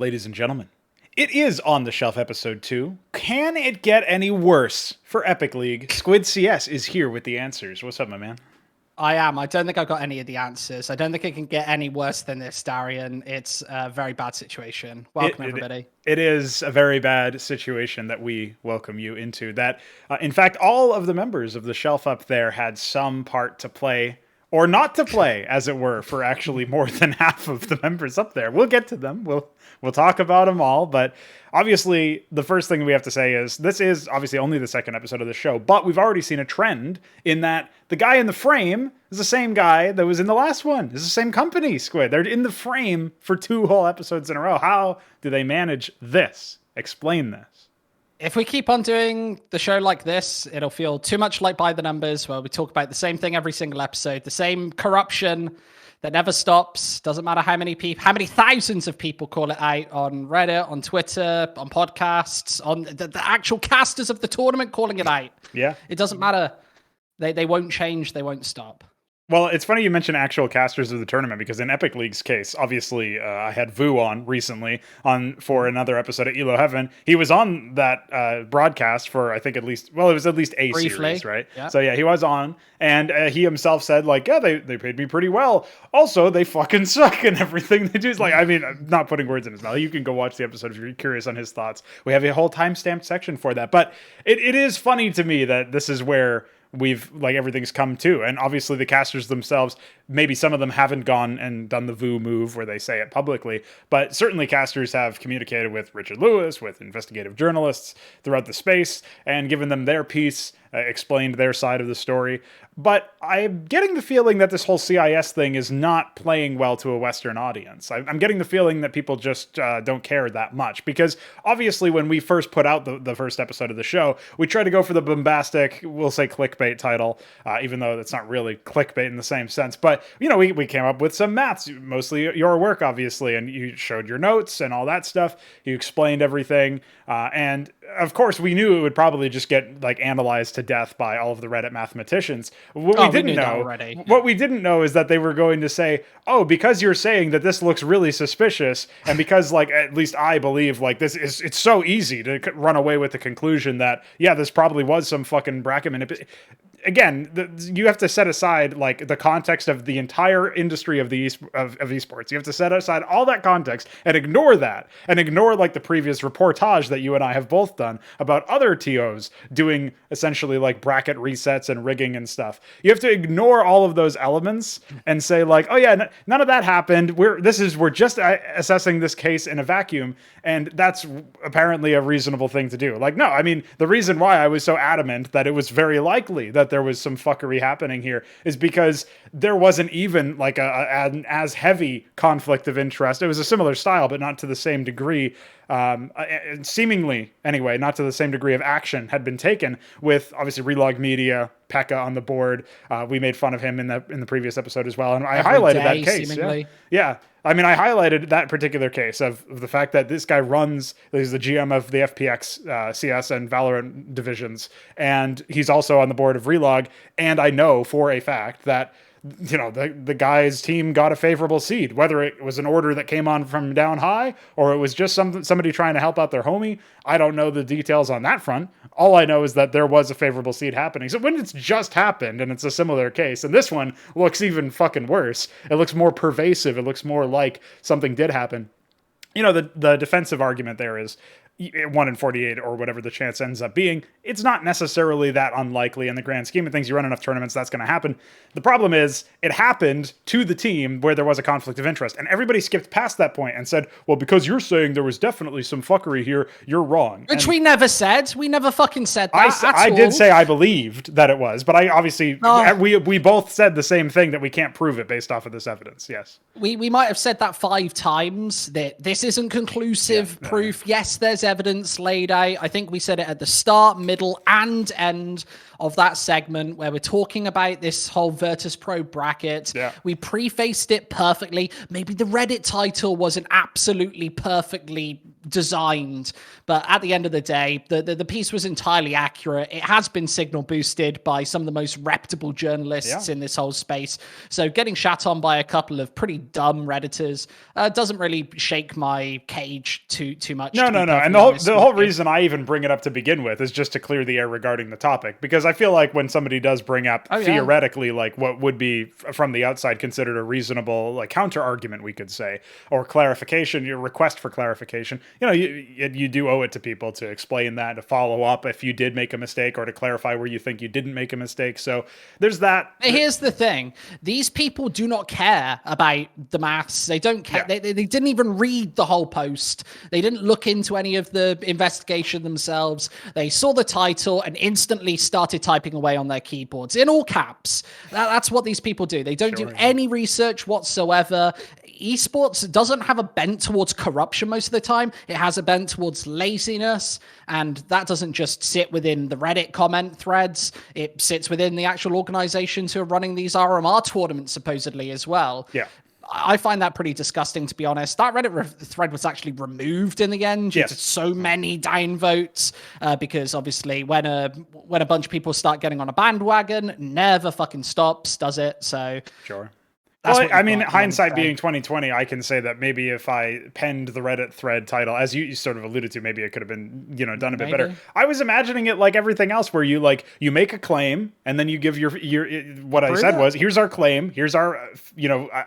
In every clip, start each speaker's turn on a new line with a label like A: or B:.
A: Ladies and gentlemen, it is On the Shelf episode 2. Can it get any worse for Epic League? Squid CS is here with the answers. What's up, my man?
B: I am. I don't think I've got any of the answers. I don't think it can get any worse than this, Darian. It's a very bad situation. Welcome, everybody.
A: It is a very bad situation that we welcome you into. That, in fact, all of the members of the Shelf up there had some part to play, or not to play, as it were, for actually more than half of the members up there. We'll get to them. We'll talk about them all, but obviously the first thing we have to say is this is obviously only the second episode of the show, but we've already seen a trend in that the guy in the frame is the same guy that was in the last one. It's the same company, Squid. They're in the frame for 2 whole episodes in a row. How do they manage this? Explain this.
B: If we keep on doing the show like this, it'll feel too much like By the Numbers, where we talk about the same thing every single episode, the same corruption that never stops. Doesn't matter how many thousands of people call it out on Reddit, on Twitter, on podcasts, on the actual casters of the tournament calling it out.
A: Yeah.
B: It doesn't matter. They won't change. They won't stop.
A: Well, it's funny you mention actual casters of the tournament, because in Epic League's case, obviously, I had Vu on recently for another episode of ELO Heaven. He was on that broadcast for, I think, it was at least a
B: briefly
A: series, right?
B: Yeah.
A: So yeah, he was on, and he himself said, like, yeah, they paid me pretty well. Also, they fucking suck and everything they do. Is like, I mean, I'm not putting words in his mouth. You can go watch the episode if you're curious on his thoughts. We have a whole timestamped section for that. But it is funny to me that this is where everything's come to. And obviously the casters themselves, maybe some of them haven't gone and done the Vu move where they say it publicly, but certainly casters have communicated with Richard Lewis, with investigative journalists throughout the space, and given them their piece, explained their side of the story. But I'm getting the feeling that this whole CIS thing is not playing well to a Western audience. I'm getting the feeling that people just don't care that much, because obviously when we first put out the first episode of the show, we tried to go for the bombastic, we'll say clickbait title, even though that's not really clickbait in the same sense. But, you know, we came up with some maths, mostly your work, obviously, and you showed your notes and all that stuff. You explained everything. And of course, we knew it would probably just get analyzed to death by all of the Reddit mathematicians. What we didn't know is that they were going to say, oh, because you're saying that this looks really suspicious, and because at least I believe it's so easy to run away with the conclusion that, yeah, this probably was some fucking bracket manipulation. Again, you have to set aside the context of the entire industry of esports. You have to set aside all that context and ignore that, and ignore the previous reportage that you and I have both done about other TOs doing essentially bracket resets and rigging and stuff. You have to ignore all of those elements and say oh yeah, none of that happened. We're just assessing this case in a vacuum, and that's apparently a reasonable thing to do. No, I mean, the reason why I was so adamant that it was very likely that there was some fuckery happening here is because there wasn't even an as heavy conflict of interest. It was a similar style, but not to the same degree. Seemingly, anyway, not to the same degree of action had been taken with obviously Relog Media, Pekka on the board. We made fun of him in the previous episode as well, and I highlighted that case. Yeah. I mean, I highlighted that particular case of the fact that this guy he's the GM of the FPX, CS, and Valorant divisions, and he's also on the board of Relog, and I know for a fact that the guy's team got a favorable seed, whether it was an order that came on from down high or it was just somebody trying to help out their homie. I don't know the details on that front. All I know is that there was a favorable seed happening. So when it's just happened and it's a similar case, and this one looks even fucking worse, it looks more pervasive. It looks more like something did happen. The defensive argument there is 1 in 48 or whatever the chance ends up being. It's not necessarily that unlikely in the grand scheme of things. You run enough tournaments, that's going to happen. The problem is it happened to the team where there was a conflict of interest, and everybody skipped past that point and said, well, because you're saying there was definitely some fuckery here, you're wrong.
B: Which we never said. We never fucking said that.
A: I did say I believed that it was, but I obviously, we both said the same thing, that we can't prove it based off of this evidence. Yes.
B: We might have said that 5 times, that this isn't conclusive proof. Yes, there's evidence laid out. I think we said it at the start, middle, and end of that segment where we're talking about this whole Virtus Pro bracket.
A: Yeah.
B: We prefaced it perfectly. Maybe the Reddit title wasn't absolutely perfectly designed. But at the end of the day, the piece was entirely accurate. It has been signal boosted by some of the most reputable journalists in this whole space. So getting shat on by a couple of pretty dumb Redditors doesn't really shake my cage too much.
A: No. And the whole reason I even bring it up to begin with is just to clear the air regarding the topic, because I feel like when somebody does bring up theoretically like what would be from the outside considered a reasonable like counter argument, we could say, or clarification, your request for clarification, you do owe it to people to explain that, to follow up if you did make a mistake, or to clarify where you think you didn't make a mistake. So there's that.
B: Here's the thing. These people do not care about the maths. They don't care. They didn't even read the whole post. They didn't look into any of the investigation themselves. They saw the title and instantly started typing away on their keyboards in all caps. That's what these people do. They don't do any research whatsoever. Esports doesn't have a bent towards corruption most of the time. It has a bent towards laziness, and that doesn't just sit within the Reddit comment threads. It sits within the actual organizations who are running these RMR tournaments supposedly as well.
A: Yeah.
B: I find that pretty disgusting, to be honest. That Reddit thread was actually removed in the end due to so many downvotes, because obviously when a bunch of people start getting on a bandwagon, never fucking stops, does it? So
A: sure. Well, I mean, hindsight being 2020, I can say that maybe if I penned the Reddit thread title, as you sort of alluded to, maybe it could have been, done a bit better. I was imagining it like everything else, where you make a claim and then you give your what I said was, here's our claim, here's our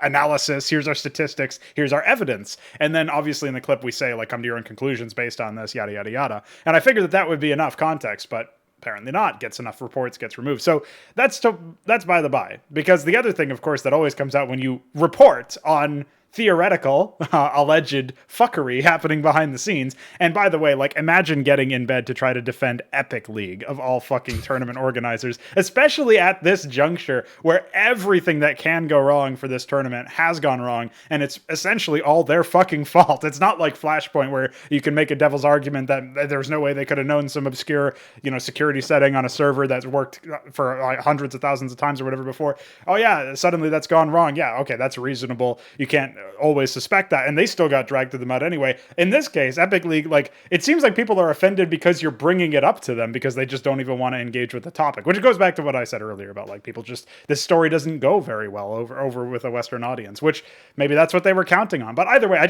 A: analysis, here's our statistics, here's our evidence, and then obviously in the clip we say like, come to your own conclusions based on this, yada yada yada. And I figured that would be enough context, but apparently not. Gets enough reports, gets removed. So that's by the by. Because the other thing, of course, that always comes out when you report on theoretical, alleged fuckery happening behind the scenes. And by the way, like, imagine getting in bed to try to defend Epic League of all fucking tournament organizers, especially at this juncture where everything that can go wrong for this tournament has gone wrong, and it's essentially all their fucking fault. It's not like Flashpoint where you can make a devil's argument that there's no way they could have known some obscure, security setting on a server that's worked for like hundreds of thousands of times or whatever before. Oh yeah, suddenly that's gone wrong. Yeah, okay, that's reasonable. You can't always suspect that, and they still got dragged through the mud anyway. In this case, Epic League, like, it seems like people are offended because you're bringing it up to them because they just don't even want to engage with the topic, which goes back to what I said earlier about like people just, this story doesn't go very well over with a Western audience, which maybe that's what they were counting on. But either way,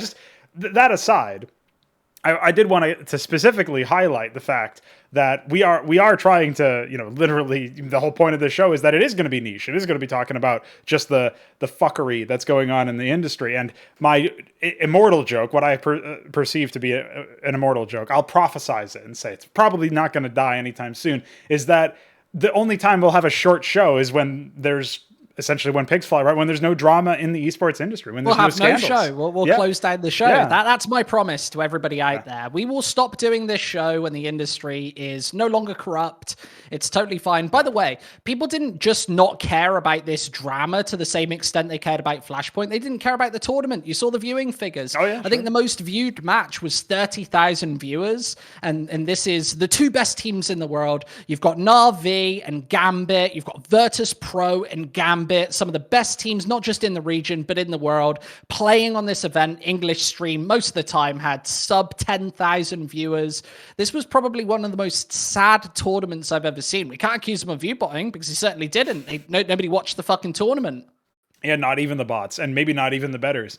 A: that aside, I did want to specifically highlight the fact that we are trying to, literally the whole point of this show is that it is going to be niche. It is going to be talking about just the fuckery that's going on in the industry. And my immortal joke, what I perceive to be an immortal joke, I'll prophesize it and say it's probably not going to die anytime soon, is that the only time we'll have a short show is when there's essentially when pigs fly, right? When there's no drama in the esports industry, when there's no scandals.
B: No show. We'll close down the show. Yeah. That's my promise to everybody out there. We will stop doing this show when the industry is no longer corrupt. It's totally fine. By the way, people didn't just not care about this drama to the same extent they cared about Flashpoint. They didn't care about the tournament. You saw the viewing figures. Oh, yeah, I think the most viewed match was 30,000 viewers. And this is the two best teams in the world. You've got NaVi and Gambit. You've got Virtus.pro and Gambit. Some of the best teams, not just in the region, but in the world, playing on this event. English stream, most of the time, had sub 10,000 viewers. This was probably one of the most sad tournaments I've ever seen. We can't accuse him of viewbotting because he certainly didn't. Nobody watched the fucking tournament.
A: Yeah, not even the bots, and maybe not even the bettors.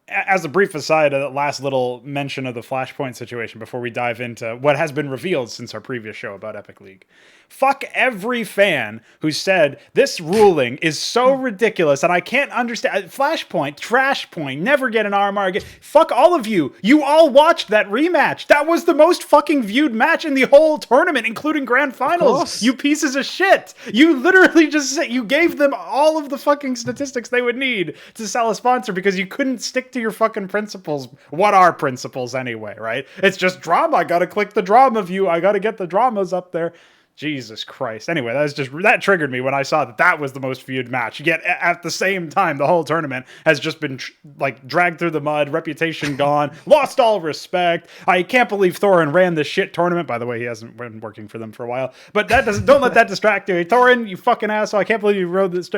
A: As a brief aside, a last little mention of the Flashpoint situation before we dive into what has been revealed since our previous show about Epic League. Fuck every fan who said this ruling is so ridiculous and I can't understand. Flashpoint, Trashpoint, never get an RMR again. Fuck all of you. You all watched that rematch. That was the most fucking viewed match in the whole tournament, including grand finals. You pieces of shit. You literally just said you gave them all of the fucking statistics they would need to sell a sponsor because you couldn't stick to your fucking principles. What are principles anyway, right? It's just drama. I gotta click the drama view. I gotta get the dramas up there. Jesus Christ. Anyway, that triggered me when I saw that was the most viewed match. Yet at the same time, the whole tournament has just been like dragged through the mud, reputation gone, lost all respect. I can't believe Thorin ran this shit tournament. By the way, he hasn't been working for them for a while. But don't let that distract you. Hey, Thorin, you fucking asshole! I can't believe you rode this.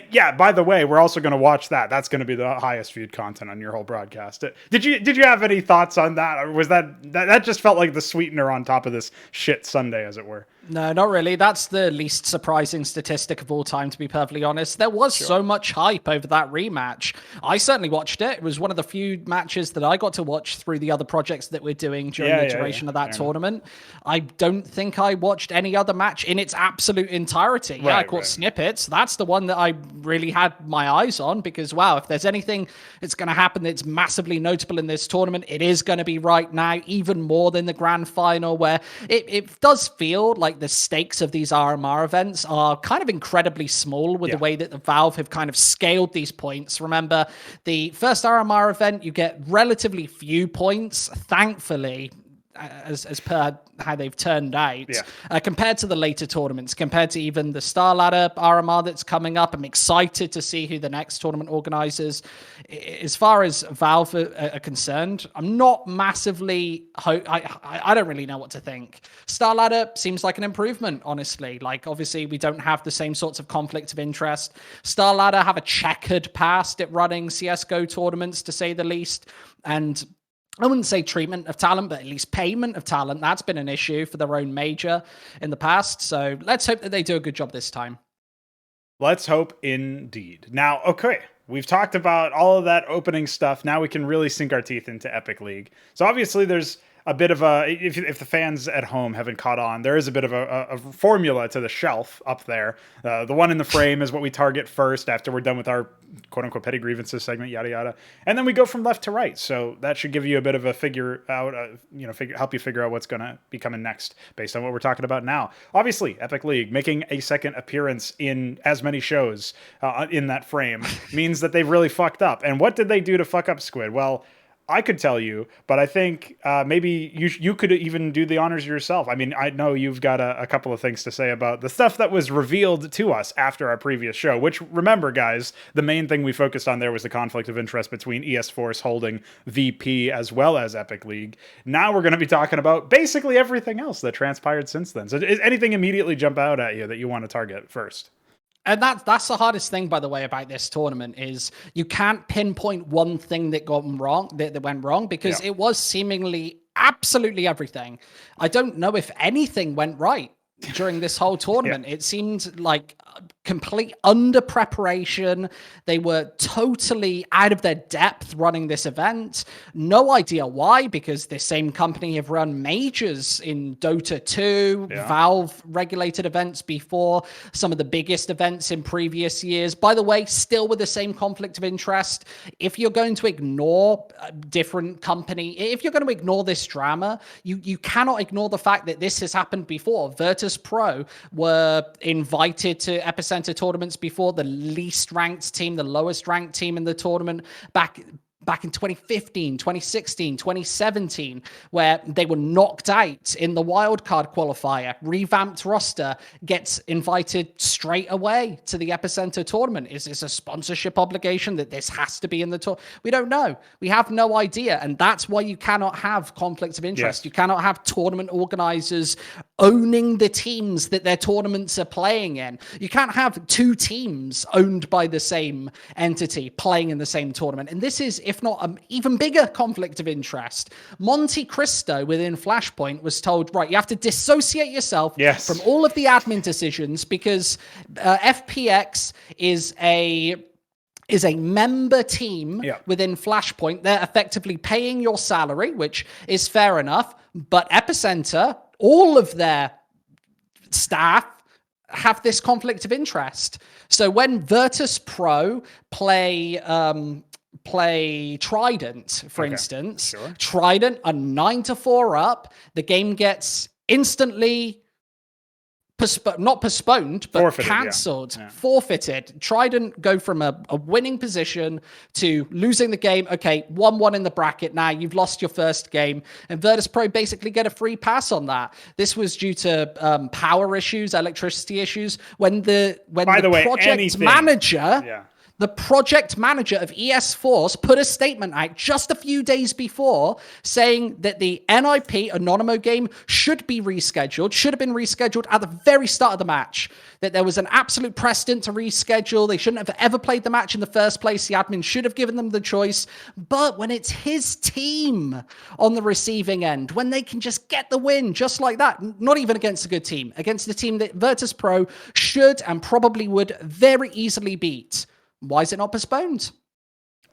A: Yeah. By the way, we're also going to watch that. That's going to be the highest viewed content on your whole broadcast. Did you have any thoughts on that, or was that just felt like the sweetener on top of this shit Sunday, as it were?
B: No, not really. That's the least surprising statistic of all time, to be perfectly honest. There was so much hype over that rematch. I certainly watched it. It was one of the few matches that I got to watch through the other projects that we're doing during the duration of that tournament. I don't think I watched any other match in its absolute entirety. I caught snippets. That's the one that I really had my eyes on because, wow, if there's anything that's going to happen that's massively notable in this tournament, it is going to be right now, even more than the grand final, where it does feel like the stakes of these RMR events are kind of incredibly small with the way that the Valve have kind of scaled these points. Remember, the first RMR event, you get relatively few points, thankfully, as per how they've turned out, compared to the later tournaments, compared to even the Star Ladder RMR that's coming up. I'm excited to see who the next tournament organizers. As far as Valve are concerned, I'm not massively... I don't really know what to think. Star Ladder seems like an improvement, honestly. Like, obviously, we don't have the same sorts of conflict of interest. Star Ladder have a checkered past at running CSGO tournaments, to say the least, and I wouldn't say treatment of talent, but at least payment of talent. That's been an issue for their own major in the past. So let's hope that they do a good job this time.
A: Let's hope indeed. Now, okay, we've talked about all of that opening stuff. Now we can really sink our teeth into Epic League. So obviously there's a bit of a, if the fans at home haven't caught on, there is a bit of a formula to the shelf up there. The one in the frame is what we target first after we're done with our quote-unquote petty grievances segment, yada yada, and then we go from left to right. So that should give you a bit of a figure out, help you figure out what's going to be coming next based on what we're talking about now. Obviously, Epic League making a second appearance in as many shows in that frame means that they've really fucked up. And what did they do to fuck up, Squid? Well, I could tell you, but I think maybe you could even do the honors yourself. I mean, I know you've got a couple of things to say about the stuff that was revealed to us after our previous show, which, remember, guys, the main thing we focused on there was the conflict of interest between ES Force holding VP as well as Epic League. Now we're going to be talking about basically everything else that transpired since then. So does anything immediately jump out at you that you want to target first?
B: And that's the hardest thing, by the way, about this tournament is you can't pinpoint one thing that went wrong because it was seemingly absolutely everything. I don't know if anything went right during this whole tournament. It seemed like complete under preparation. They were totally out of their depth running this event. No idea why, because this same company have run majors in Dota 2, Valve regulated events before, some of the biggest events in previous years. By the way, still with the same conflict of interest. If you're going to ignore a different company, if you're going to ignore this drama, you cannot ignore the fact that this has happened before. Virtus.pro were invited to Epicenter tournaments before, the least ranked team, the lowest ranked team in the tournament back in 2015, 2016, 2017, where they were knocked out in the wildcard qualifier. Revamped roster gets invited straight away to the Epicenter tournament. Is this a sponsorship obligation that this has to be in the tour? We don't know. We have no idea. And that's why you cannot have conflicts of interest. You cannot have tournament organizers owning the teams that their tournaments are playing in. You can't have two teams owned by the same entity playing in the same tournament. And this is, if not an even bigger conflict of interest. Monte Cristo within Flashpoint was told, right, you have to dissociate yourself from all of the admin decisions because FPX is a member team within Flashpoint. They're effectively paying your salary, which is fair enough. But Epicenter, all of their staff have this conflict of interest. So when Virtus.pro play Trident, for instance, Trident are 9-4 up. The game gets instantly not postponed, but
A: Forfeited,
B: cancelled,
A: yeah.
B: forfeited. Trident go from a winning position to losing the game. Okay, 1-1 in the bracket now. You've lost your first game. And Virtus.pro basically get a free pass on that. This was due to power issues, electricity issues. When the project manager...
A: Yeah.
B: The project manager of ES Force put a statement out just a few days before saying that the NIP Anonymo game should have been rescheduled at the very start of the match. That there was an absolute precedent to reschedule. They shouldn't have ever played the match in the first place. The admin should have given them the choice. But when it's his team on the receiving end, when they can just get the win just like that, not even against a good team, against the team that Virtus.pro should and probably would very easily beat, why is it not postponed?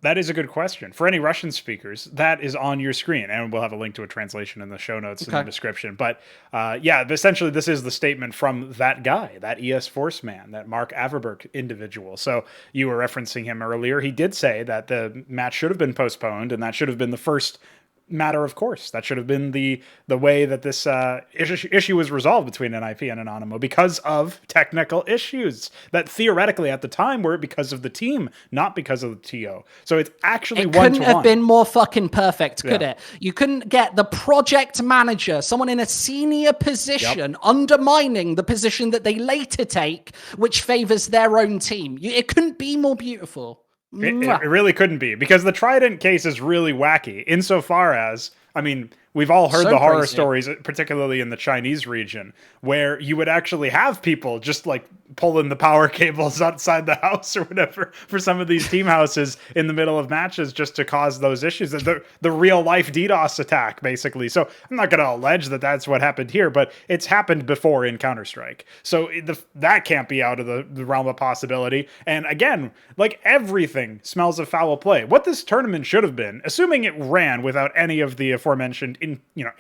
A: That is a good question. For any Russian speakers, that is on your screen, and we'll have a link to a translation in the show notes in the description. But essentially this is the statement from that guy, that ES Force man, that Mark Averberg individual. So you were referencing him earlier. He did say that the match should have been postponed, and that should have been the first matter of course. That should have been the way that this issue was resolved between NIP and Anonymo, because of technical issues that theoretically at the time were because of the team, not because of the TO. So it's actually one-to-one.
B: It couldn't have been more fucking perfect, could it? You couldn't get the project manager, someone in a senior position, undermining the position that they later take, which favors their own team. It couldn't be more beautiful.
A: It really couldn't be, because the Trident case is really wacky insofar as, I mean, we've all heard the horror stories, particularly in the Chinese region, where you would actually have people just like pulling the power cables outside the house or whatever for some of these team houses in the middle of matches just to cause those issues. The real life DDoS attack, basically. So I'm not going to allege that that's what happened here, but it's happened before in Counter-Strike. So that can't be out of the realm of possibility. And again, like, everything smells of foul play. What this tournament should have been, assuming it ran without any of the aforementioned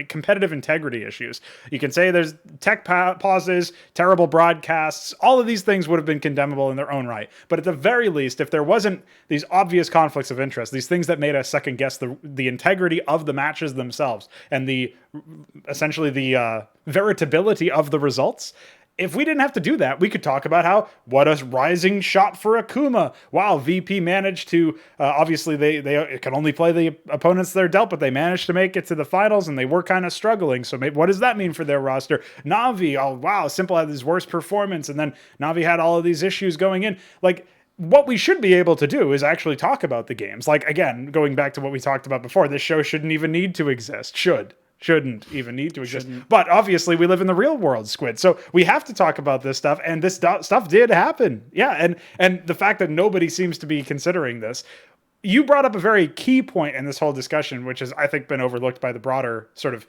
A: competitive integrity issues. You can say there's tech pauses, terrible broadcasts, all of these things would have been condemnable in their own right. But at the very least, if there wasn't these obvious conflicts of interest, these things that made us second guess the integrity of the matches themselves and essentially the veritability of the results, if we didn't have to do that, we could talk about what a rising shot for Akuma. Wow, VP managed to, obviously they can only play the opponents they're dealt, but they managed to make it to the finals and they were kind of struggling. So maybe, what does that mean for their roster? NaVi, oh wow, Simple had his worst performance, and then NaVi had all of these issues going in. Like, what we should be able to do is actually talk about the games. Like, again, going back to what we talked about before, this show shouldn't even need to exist. Shouldn't even need to exist. But obviously we live in the real world, Squid. So we have to talk about this stuff, and this stuff did happen. Yeah, and the fact that nobody seems to be considering this. You brought up a very key point in this whole discussion, which has, I think, been overlooked by the broader sort of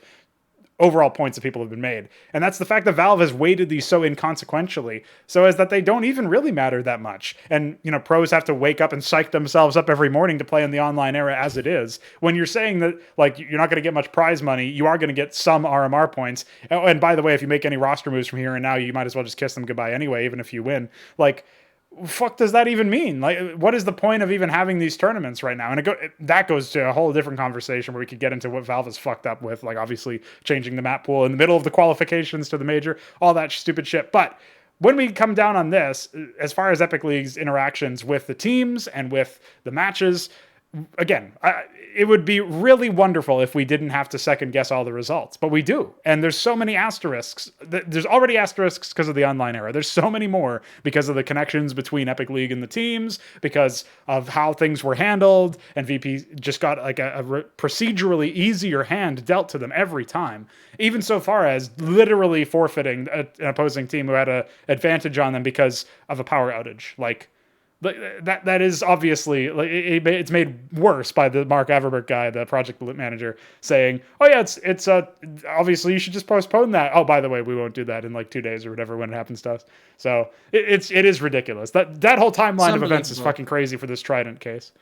A: overall points that people have been made. And that's the fact that Valve has weighted these so inconsequentially, so as that they don't even really matter that much. And, pros have to wake up and psych themselves up every morning to play in the online era as it is. When you're saying that, like, you're not going to get much prize money, you are going to get some RMR points. And by the way, if you make any roster moves from here and now, you might as well just kiss them goodbye anyway, even if you win. Like, fuck does that even mean? Like, what is the point of even having these tournaments right now? And that goes to a whole different conversation where we could get into what Valve is fucked up with, like obviously changing the map pool in the middle of the qualifications to the major, all that stupid shit. But when we come down on this, as far as Epic League's interactions with the teams and with the matches, again, it would be really wonderful if we didn't have to second guess all the results, but we do. And there's so many asterisks. There's already asterisks because of the online era. There's so many more because of the connections between Epic League and the teams, because of how things were handled. And VP just got like a procedurally easier hand dealt to them every time, even so far as literally forfeiting an opposing team who had an advantage on them because of a power outage. Like, that is obviously, like, it's made worse by the Mark Averberg guy, the project manager, saying, "Oh yeah, it's obviously you should just postpone that. Oh, by the way, we won't do that in like 2 days or whatever when it happens to us." So it is ridiculous. That whole timeline of events is fucking crazy for this Trident case.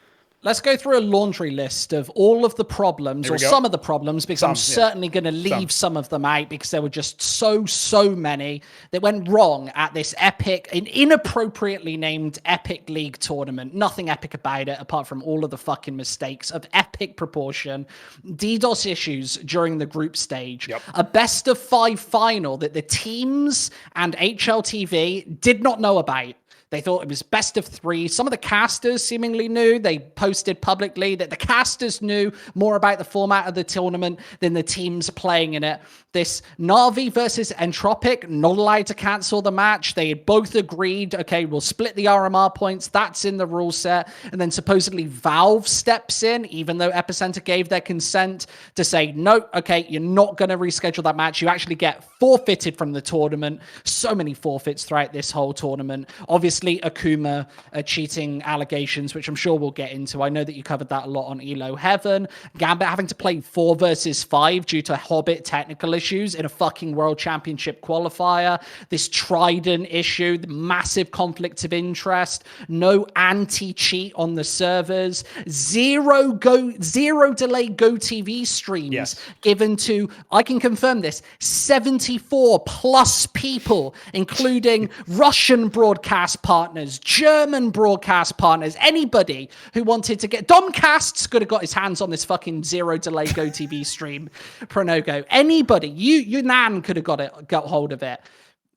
B: Let's go through a laundry list of all of the problems, or some of the problems, because I'm certainly going to leave some of them out because there were just so many that went wrong at this epic, inappropriately named Epic League tournament. Nothing epic about it, apart from all of the fucking mistakes of epic proportion, DDoS issues during the group stage, a best of 5 final that the teams and HLTV did not know about. They thought it was best of 3. Some of the casters seemingly knew. They posted publicly that the casters knew more about the format of the tournament than the teams playing in it. This NaVi versus Entropiq, not allowed to cancel the match. They had both agreed, okay, we'll split the RMR points. That's in the rule set. And then supposedly Valve steps in, even though Epicenter gave their consent, to say, no, okay, you're not going to reschedule that match. You actually get forfeited from the tournament. So many forfeits throughout this whole tournament. Obviously, Akuma cheating allegations, which I'm sure we'll get into. I know that you covered that a lot on Elo Heaven. Gambit having to play 4 versus 5 due to Hobbit technical issues in a fucking World Championship qualifier. This Trident issue, the massive conflict of interest, no anti-cheat on the servers, zero delay GOTV streams given to, I can confirm this, 74 plus people, including Russian broadcast partners, German broadcast partners, anybody who wanted to get... Domcasts could have got his hands on this fucking zero delay GoTV stream, Pronogo. Anybody, you Nan could have got hold of it.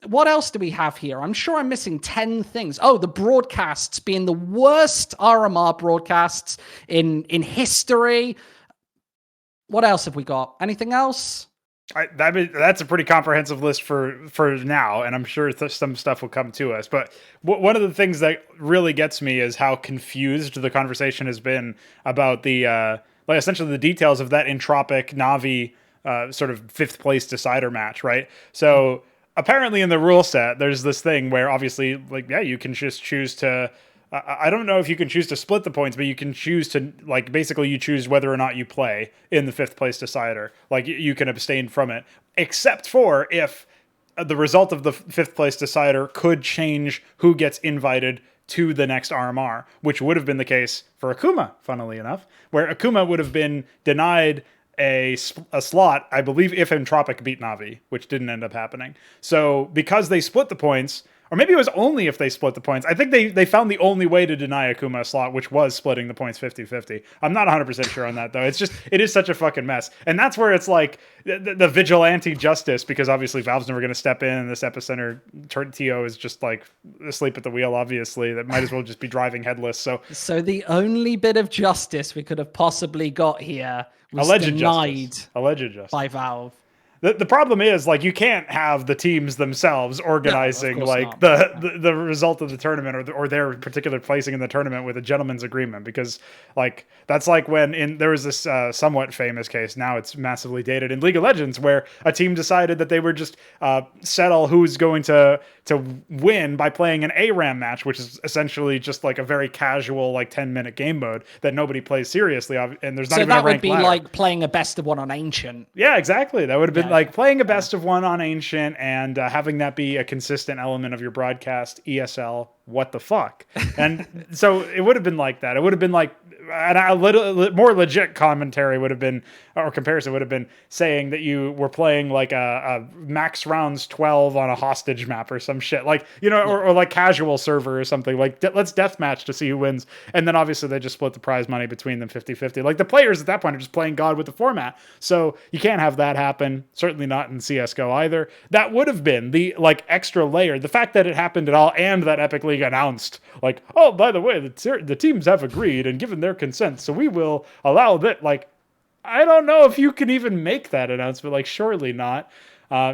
B: What else do we have here? I'm sure I'm missing 10 things. Oh, the broadcasts being the worst RMR broadcasts in history. What else have we got? Anything else?
A: That's a pretty comprehensive list for now, and I'm sure some stuff will come to us. But one of the things that really gets me is how confused the conversation has been about the essentially the details of that Entropiq NaVi sort of 5th place decider match, right? So apparently in the rule set, there's this thing where obviously, you can just choose to. I don't know if you can choose to split the points, but you can choose to, basically you choose whether or not you play in the 5th place decider. You can abstain from it, except for if the result of the 5th place decider could change who gets invited to the next RMR, which would have been the case for Akuma, funnily enough, where Akuma would have been denied a slot, I believe, if Entropiq beat NaVi, which didn't end up happening. So because they split the points... Or maybe it was only if they split the points. I think they found the only way to deny Akuma a slot, which was splitting the points 50-50. I'm not 100% sure on that, though. It is such a fucking mess. And that's where it's like the vigilante justice, because obviously Valve's never going to step in, and this Epicenter TO is just asleep at the wheel, obviously. That might as well just be driving headless. So
B: the only bit of justice we could have possibly got here was denied by Valve.
A: The problem is, you can't have the teams themselves organizing, the result of the tournament or their particular placing in the tournament with a gentleman's agreement, because, that's like when there was this somewhat famous case, now it's massively dated, in League of Legends, where a team decided that they would just settle who's going to win by playing an ARAM match, which is essentially just a very casual 10-minute game mode that nobody plays seriously, and there's not even a ranked ladder. So that would be like
B: playing a best of one on Ancient.
A: Yeah, exactly. That would have been playing a best of one on Ancient and having that be a consistent element of your broadcast. ESL, what the fuck? And so it would have been like that. It would have been and a little more legit commentary would have been, or comparison would have been, saying that you were playing a max rounds 12 on a hostage map or some shit, or casual server or something, let's deathmatch to see who wins. And then obviously they just split the prize money between them 50-50. The players at that point are just playing God with the format. So you can't have that happen. Certainly not in CSGO either. That would have been the extra layer. The fact that it happened at all, and that Epic League announced oh, by the way, the teams have agreed and given their consent, so we will allow that. I don't know if you can even make that announcement. Surely not.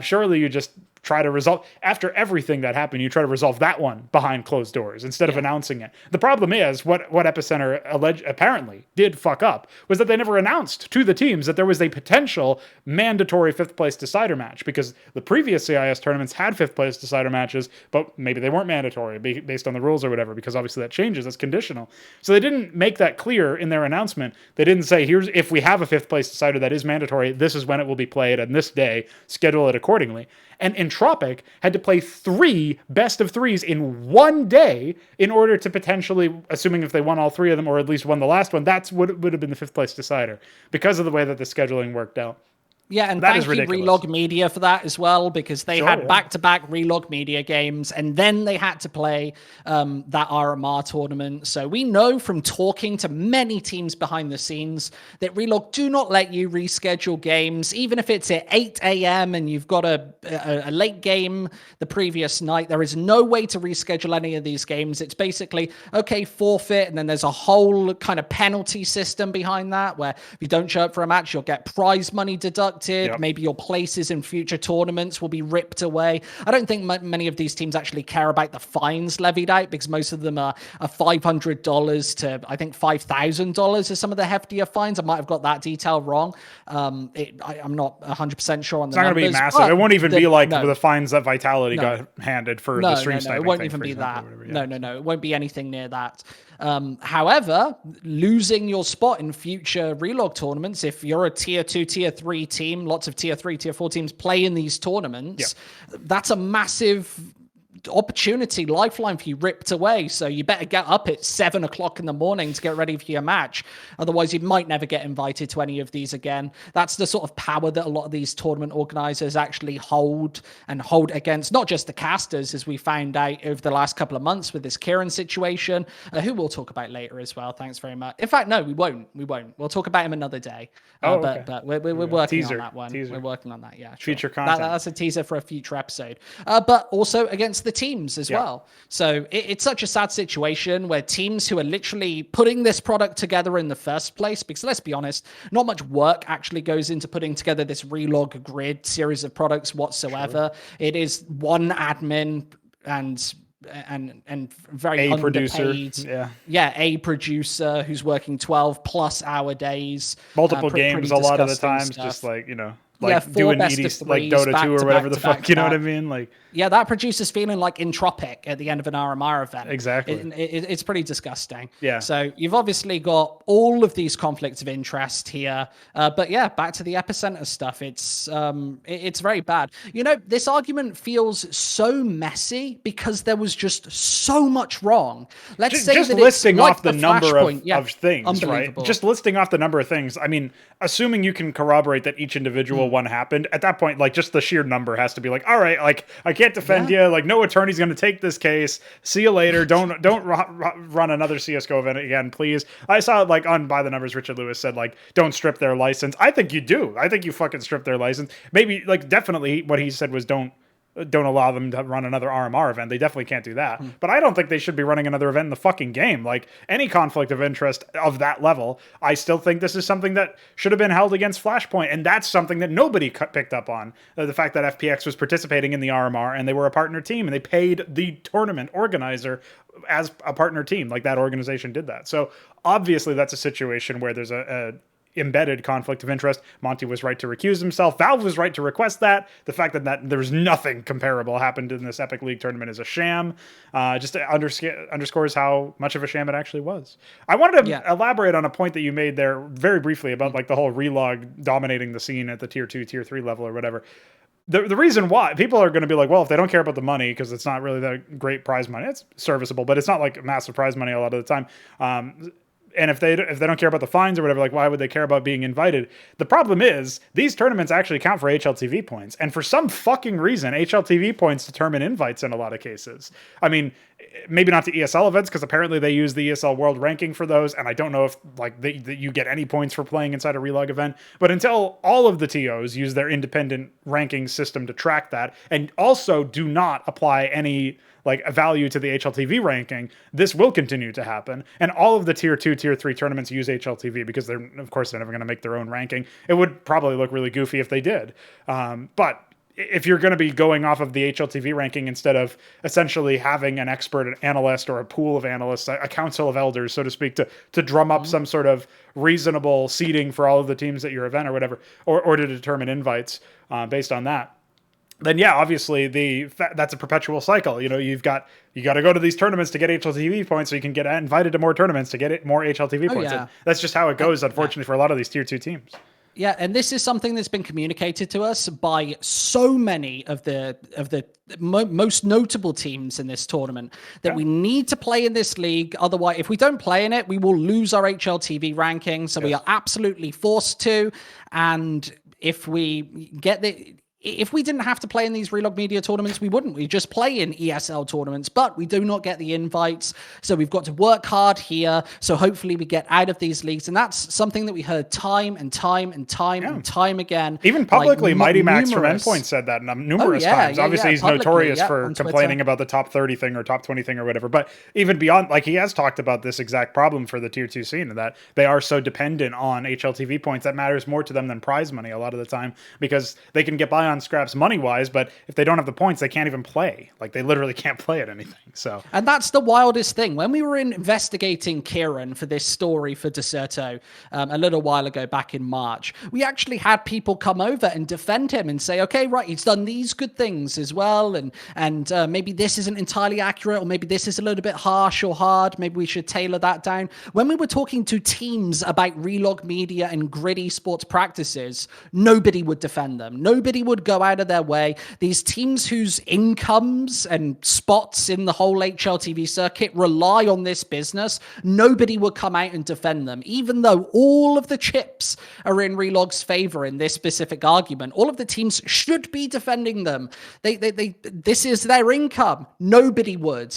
A: Surely you just try to resolve, after everything that happened, you try to resolve that one behind closed doors instead of announcing it. The problem is what Epicenter apparently did fuck up was that they never announced to the teams that there was a potential mandatory 5th place decider match, because the previous CIS tournaments had 5th place decider matches, but maybe they weren't mandatory based on the rules or whatever, because obviously that changes. That's conditional. So they didn't make that clear in their announcement. They didn't say, if we have a 5th place decider that is mandatory, this is when it will be played on this day, schedule it accordingly. And Entropiq had to play 3 best of 3s in one day in order to potentially, assuming if they won all 3 of them or at least won the last one, that's what would have been the 5th place decider because of the way that the scheduling worked out.
B: Yeah, and
A: that
B: thank
A: is
B: you
A: ridiculous.
B: Relog Media for that as well, because they had back-to-back Relog Media games, and then they had to play that RMR tournament. So we know from talking to many teams behind the scenes that Relog do not let you reschedule games, even if it's at 8 a.m. and you've got a late game the previous night. There is no way to reschedule any of these games. It's basically, okay, forfeit, and then there's a whole kind of penalty system behind that, where if you don't show up for a match, you'll get prize money deducted. Yep. Maybe your places in future tournaments will be ripped away. I don't think many of these teams actually care about the fines levied out, because most of them are $500 to, I think, $5,000 are some of the heftier fines. I might have got that detail wrong. I'm not 100% sure on the numbers. It's not going to
A: be massive. It won't even be like the fines that Vitality got handed for the stream sniping.
B: It won't even be that. No. It won't be anything near that. However, losing your spot in future Relog tournaments, if you're a tier 2, tier 3 team, lots of tier 3, tier 4 teams play in these tournaments, that's a massive opportunity, lifeline for you ripped away. So you better get up at 7 o'clock in the morning to get ready for your match. Otherwise, you might never get invited to any of these again. That's the sort of power that a lot of these tournament organizers actually hold against not just the casters, as we found out over the last couple of months with this Kieran situation, who we'll talk about later as well. Thanks very much. In fact, no, we won't. We'll talk about him another day. But we're working on that one. We're working on that. Yeah, sure.
A: Future content.
B: That's a teaser for a future episode. But also against the teams as well. So it's such a sad situation where teams who are literally putting this product together in the first place, because let's be honest, not much work actually goes into putting together this Relog grid series of products whatsoever. Sure. It is one admin and very
A: a producer,
B: a producer who's working 12+ hour days,
A: multiple games a lot of the times, stuff. Just like, you know, like doing EDC, like Dota 2 or whatever the fuck, you know what I mean? Like,
B: yeah, that producer's feeling like Entropiq at the end of an RMR event.
A: Exactly.
B: It's pretty disgusting.
A: Yeah.
B: So you've obviously got all of these conflicts of interest here. But yeah, back to the Epicenter stuff. It's very bad. You know, this argument feels so messy because there was just so much wrong. Let's say
A: just
B: that
A: listing
B: it's like
A: off the number of things, right? Just listing off the number of things. I mean, assuming you can corroborate that each individual one happened, at that point, like, just the sheer number has to be like, all right, like, I can't defend you. Like, no attorney's going to take this case. See you later. Don't run another CSGO event again, please. I saw it like on By the Numbers. Richard Lewis said, like, don't strip their license. I think you do. I think you fucking strip their license. Maybe, like, definitely what he said was don't allow them to run another RMR event. They definitely can't do that. But I don't think they should be running another event in the fucking game. Like, any conflict of interest of that level, I still think this is something that should have been held against Flashpoint. And that's something that nobody picked up on. The fact that FPX was participating in the RMR and they were a partner team and they paid the tournament organizer as a partner team. Like, that organization did that. So obviously that's a situation where there's a embedded conflict of interest. Monty was right to recuse himself. Valve was right to request that. The fact that there was nothing comparable happened in this Epic League tournament is a sham. Just underscores how much of a sham it actually was. I wanted to elaborate on a point that you made there very briefly about like the whole Relog dominating the scene at the tier 2, tier 3 level or whatever. The reason why people are going to be like, well, if they don't care about the money, because it's not really that great prize money, it's serviceable, but it's not like massive prize money a lot of the time. And if they don't care about the fines or whatever, like, why would they care about being invited? The problem is these tournaments actually count for HLTV points. And for some fucking reason, HLTV points determine invites in a lot of cases. I mean, maybe not to ESL events, because apparently they use the ESL world ranking for those. And I don't know if like that you get any points for playing inside a Relog event. But until all of the TOs use their independent ranking system to track that, and also do not apply any like a value to the HLTV ranking, this will continue to happen. And all of the tier 2, tier 3 tournaments use HLTV because they're never going to make their own ranking. It would probably look really goofy if they did. But if you're going to be going off of the HLTV ranking instead of essentially having an expert analyst or a pool of analysts, a council of elders, so to speak, to drum up some sort of reasonable seeding for all of the teams at your event or whatever, or to determine invites based on that, then yeah, obviously that's a perpetual cycle. You know, you got to go to these tournaments to get HLTV points, so you can get invited to more tournaments to get more HLTV points. Yeah. That's just how it goes, unfortunately, for a lot of these tier 2 teams.
B: Yeah, and this is something that's been communicated to us by so many of the most notable teams in this tournament that we need to play in this league. Otherwise, if we don't play in it, we will lose our HLTV ranking. So we are absolutely forced to. And if we get if we didn't have to play in these Relog Media tournaments, we wouldn't. We just play in ESL tournaments, but we do not get the invites. So we've got to work hard here. So hopefully we get out of these leagues. And that's something that we heard time and time again.
A: Even publicly, Mighty Max from Endpoint said that numerous times. Obviously, he's notorious for complaining about the top 30 thing or top 20 thing or whatever. But even beyond, like, he has talked about this exact problem for the tier 2 scene, and that they are so dependent on HLTV points that matters more to them than prize money a lot of the time, because they can get by on scraps money-wise, but if they don't have the points, they can't even play. Like, they literally can't play at anything. So,
B: and that's the wildest thing. When we were investigating Kieran for this story for Deserto a little while ago, back in March, we actually had people come over and defend him and say, okay, right, he's done these good things as well, and maybe this isn't entirely accurate, or maybe this is a little bit harsh or hard. Maybe we should tailor that down. When we were talking to teams about Relog Media and gritty sports practices, nobody would defend them. Nobody would go out of their way. These teams whose incomes and spots in the whole HLTV circuit rely on this business, nobody would come out and defend them, even though all of the chips are in Relog's favor in this specific argument. All of the teams should be defending them. This is their income. Nobody would.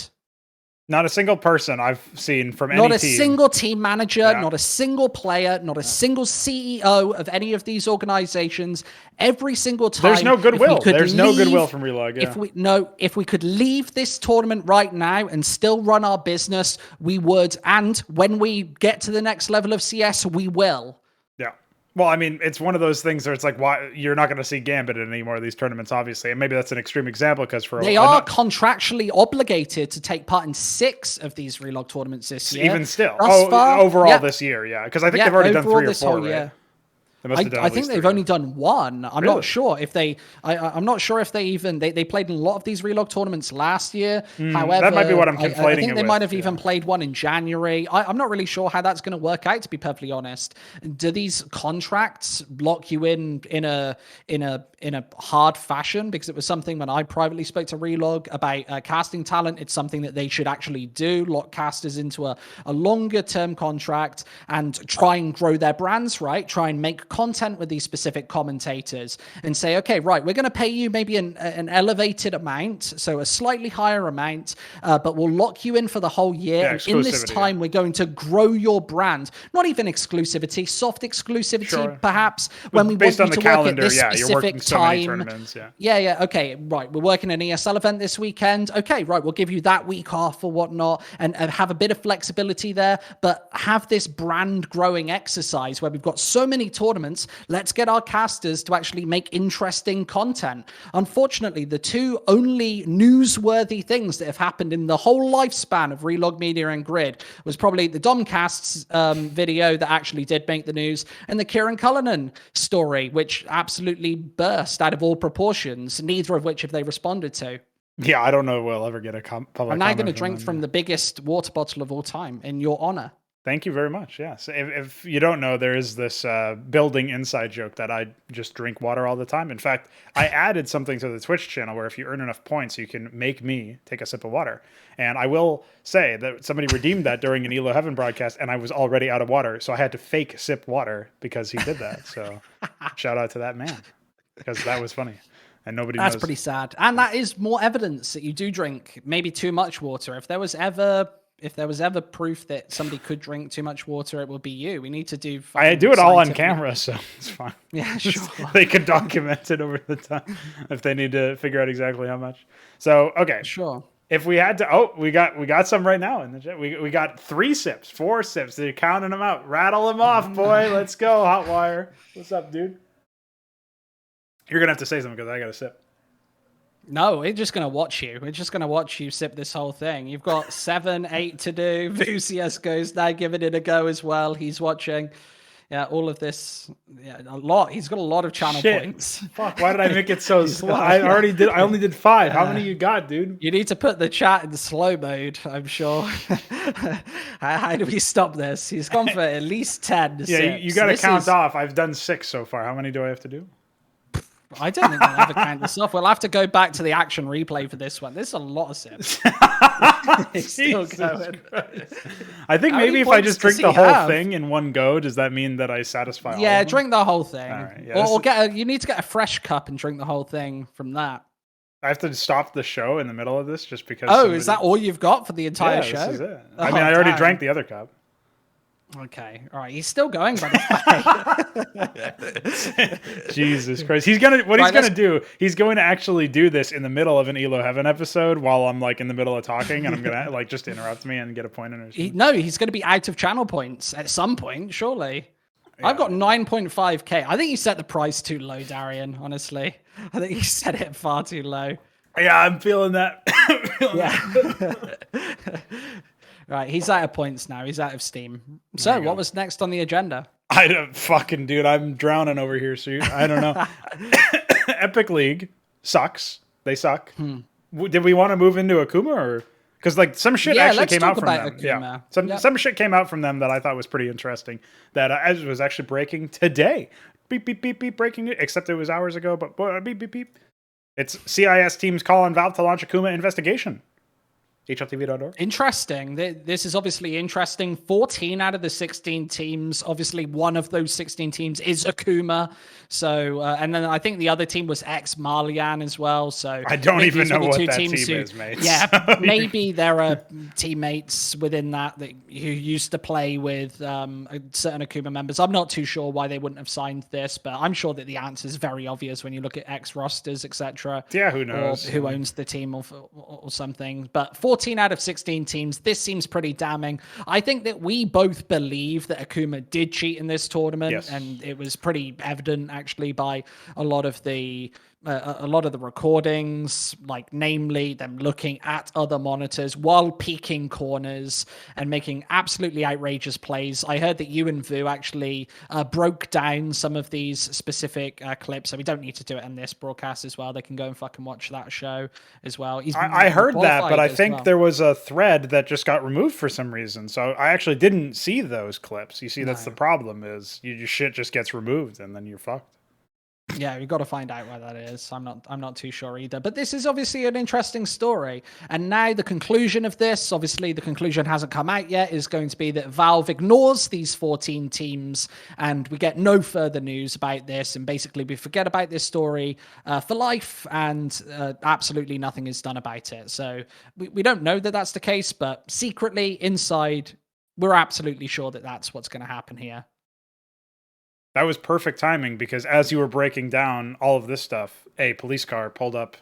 A: Not a single person I've seen from any
B: team. Not a
A: team.
B: Single team manager, not a single player, not a single CEO of any of these organizations. Every single time.
A: There's no goodwill. There's no goodwill from Relog. Yeah.
B: If we could leave this tournament right now and still run our business, we would. And when we get to the next level of CS, we will.
A: Yeah. Well, I mean, it's one of those things where it's like, why you're not going to see Gambit in any more of these tournaments, obviously. And maybe that's an extreme example because
B: they are contractually obligated to take part in 6 of these Relog tournaments this year.
A: Even still. Overall this year, yeah. Because I think they've already done 3 or 4, right?
B: I think they've only done 1. I'm not sure if they. I'm not sure if they even they played in a lot of these Relog tournaments last year. However,
A: that might be what I'm conflating.
B: I think they might have even played one in January. I'm not really sure how that's going to work out. To be perfectly honest, do these contracts lock you in a hard fashion? Because it was something when I privately spoke to Relog about casting talent. It's something that they should actually do, lock casters into a longer term contract and try and grow their brands. Right, try and make content with these specific commentators and say, okay, right, we're going to pay you maybe an elevated amount, so a slightly higher amount, but we'll lock you in for the whole year. And in this time, we're going to grow your brand. Not even exclusivity, soft exclusivity, perhaps, when we want you to work at this specific time. Okay, right, we're working an ESL event this weekend. Okay, right, we'll give you that week off or whatnot and have a bit of flexibility there, but have this brand growing exercise where we've got so many tournaments. Let's get our casters to actually make interesting content. Unfortunately, the 2 only newsworthy things that have happened in the whole lifespan of Relog Media and Grid was probably the Domcasts video that actually did make the news and the Kieran Cullinan story, which absolutely burst out of all proportions, neither of which have they responded to.
A: Yeah, I don't know if we'll ever get a public comment.
B: I'm now going to drink from the biggest water bottle of all time in your honor.
A: Thank you very much. Yes. If you don't know, there is this building inside joke that I just drink water all the time. In fact, I added something to the Twitch channel where if you earn enough points, you can make me take a sip of water. And I will say that somebody redeemed that during an Elo Heaven broadcast, and I was already out of water. So I had to fake sip water because he did that. So shout out to that man, because that was funny. And nobody knows.
B: That's pretty sad. And that is more evidence that you do drink maybe too much water. If there was ever proof that somebody could drink too much water, it will be you. We need to do.
A: I do it all on camera, so it's fine.
B: Yeah, sure.
A: They could document it over the time if they need to figure out exactly how much. So okay,
B: sure.
A: If we had to, we got some right now in the chat. We got 3 sips, 4 sips. They're counting them out. Rattle them off, boy. Let's go, Hotwire. What's up, dude? You're gonna have to say something because I got a sip.
B: No, we're just going to watch you. We're just going to watch you sip this whole thing. You've got 7, 8 to do. Vucius goes now giving it a go as well. He's watching. Yeah, all of this, yeah, a lot. He's got a lot of channel
A: Shit.
B: points.
A: Fuck, why did I make it so slow? I only did 5. How many you got, dude?
B: You need to put the chat in slow mode, I'm sure. How do we stop this? He's gone for at least 10
A: Yeah, you got to count off. I've done 6 so far. How many do I have to do?
B: I don't think we'll ever count this off. We'll have to go back to the action replay for this one. There's a lot of sips. It's still going.
A: I think maybe if I just drink the whole thing in one go, does that mean that I satisfy all of them?
B: Drink the whole thing.
A: All right, yeah,
B: or you need to get a fresh cup and drink the whole thing from that.
A: I have to stop the show in the middle of this just because.
B: Oh, is that all you've got for the entire show?
A: This is it. I mean, I already drank the other cup.
B: Okay, all right. He's still going, by the
A: way. Jesus Christ! He's gonna do. He's going to actually do this in the middle of an Elo Heaven episode while I'm like in the middle of talking, and I'm gonna like just interrupt me and get a point in or something.
B: No, he's going to be out of channel points at some point, surely. Yeah. I've got 9.5k. I think you set the price too low, Darian. Honestly, I think you set it far too low.
A: Yeah, I'm feeling that.
B: Right, he's out of points now. He's out of steam. So, what was next on the agenda?
A: I don't fucking, dude. I'm drowning over here, so I don't know. Epic League sucks. They suck. Did we want to move into Akuma or? Because like some shit actually came out from them.
B: Akuma.
A: Yeah, some shit came out from them that I thought was pretty interesting. That as was actually breaking today. Beep beep beep beep breaking news. Except it was hours ago. But beep beep beep. It's CIS teams call on Valve to launch Akuma investigation. HLTV.org.
B: Interesting. This is obviously interesting. 14 out of the 16 teams. Obviously, one of those 16 teams is Akuma. So, and then I think the other team was ex-Marlian as well. So
A: I don't even know what that team is, mate.
B: Yeah, maybe there are teammates within that who used to play with certain Akuma members. I'm not too sure why they wouldn't have signed this, but I'm sure that the answer is very obvious when you look at ex-rosters, etc.
A: Yeah, who knows?
B: Or who owns the team or something. But 14 out of 16 teams, this seems pretty damning. I think that we both believe that Akuma did cheat in this tournament,
A: yes.
B: And it was pretty evident actually by a lot of the recordings, like namely them looking at other monitors while peeking corners and making absolutely outrageous plays. I heard that you and Vu actually broke down some of these specific clips, so we don't need to do it in this broadcast as well. They can go and fucking watch that show as well.
A: I heard that, but I think there was a thread that just got removed for some reason, so I actually didn't see those clips. You see, that's the problem, is your shit just gets removed and then you're fucked.
B: Yeah, we've got to find out where that is. I'm not too sure either. But this is obviously an interesting story. And now the conclusion of this, obviously the conclusion hasn't come out yet, is going to be that Valve ignores these 14 teams and we get no further news about this. And basically we forget about this story for life and absolutely nothing is done about it. So we don't know that that's the case, but secretly inside, we're absolutely sure that that's what's going to happen here.
A: That was perfect timing because as you were breaking down all of this stuff, a police car pulled up,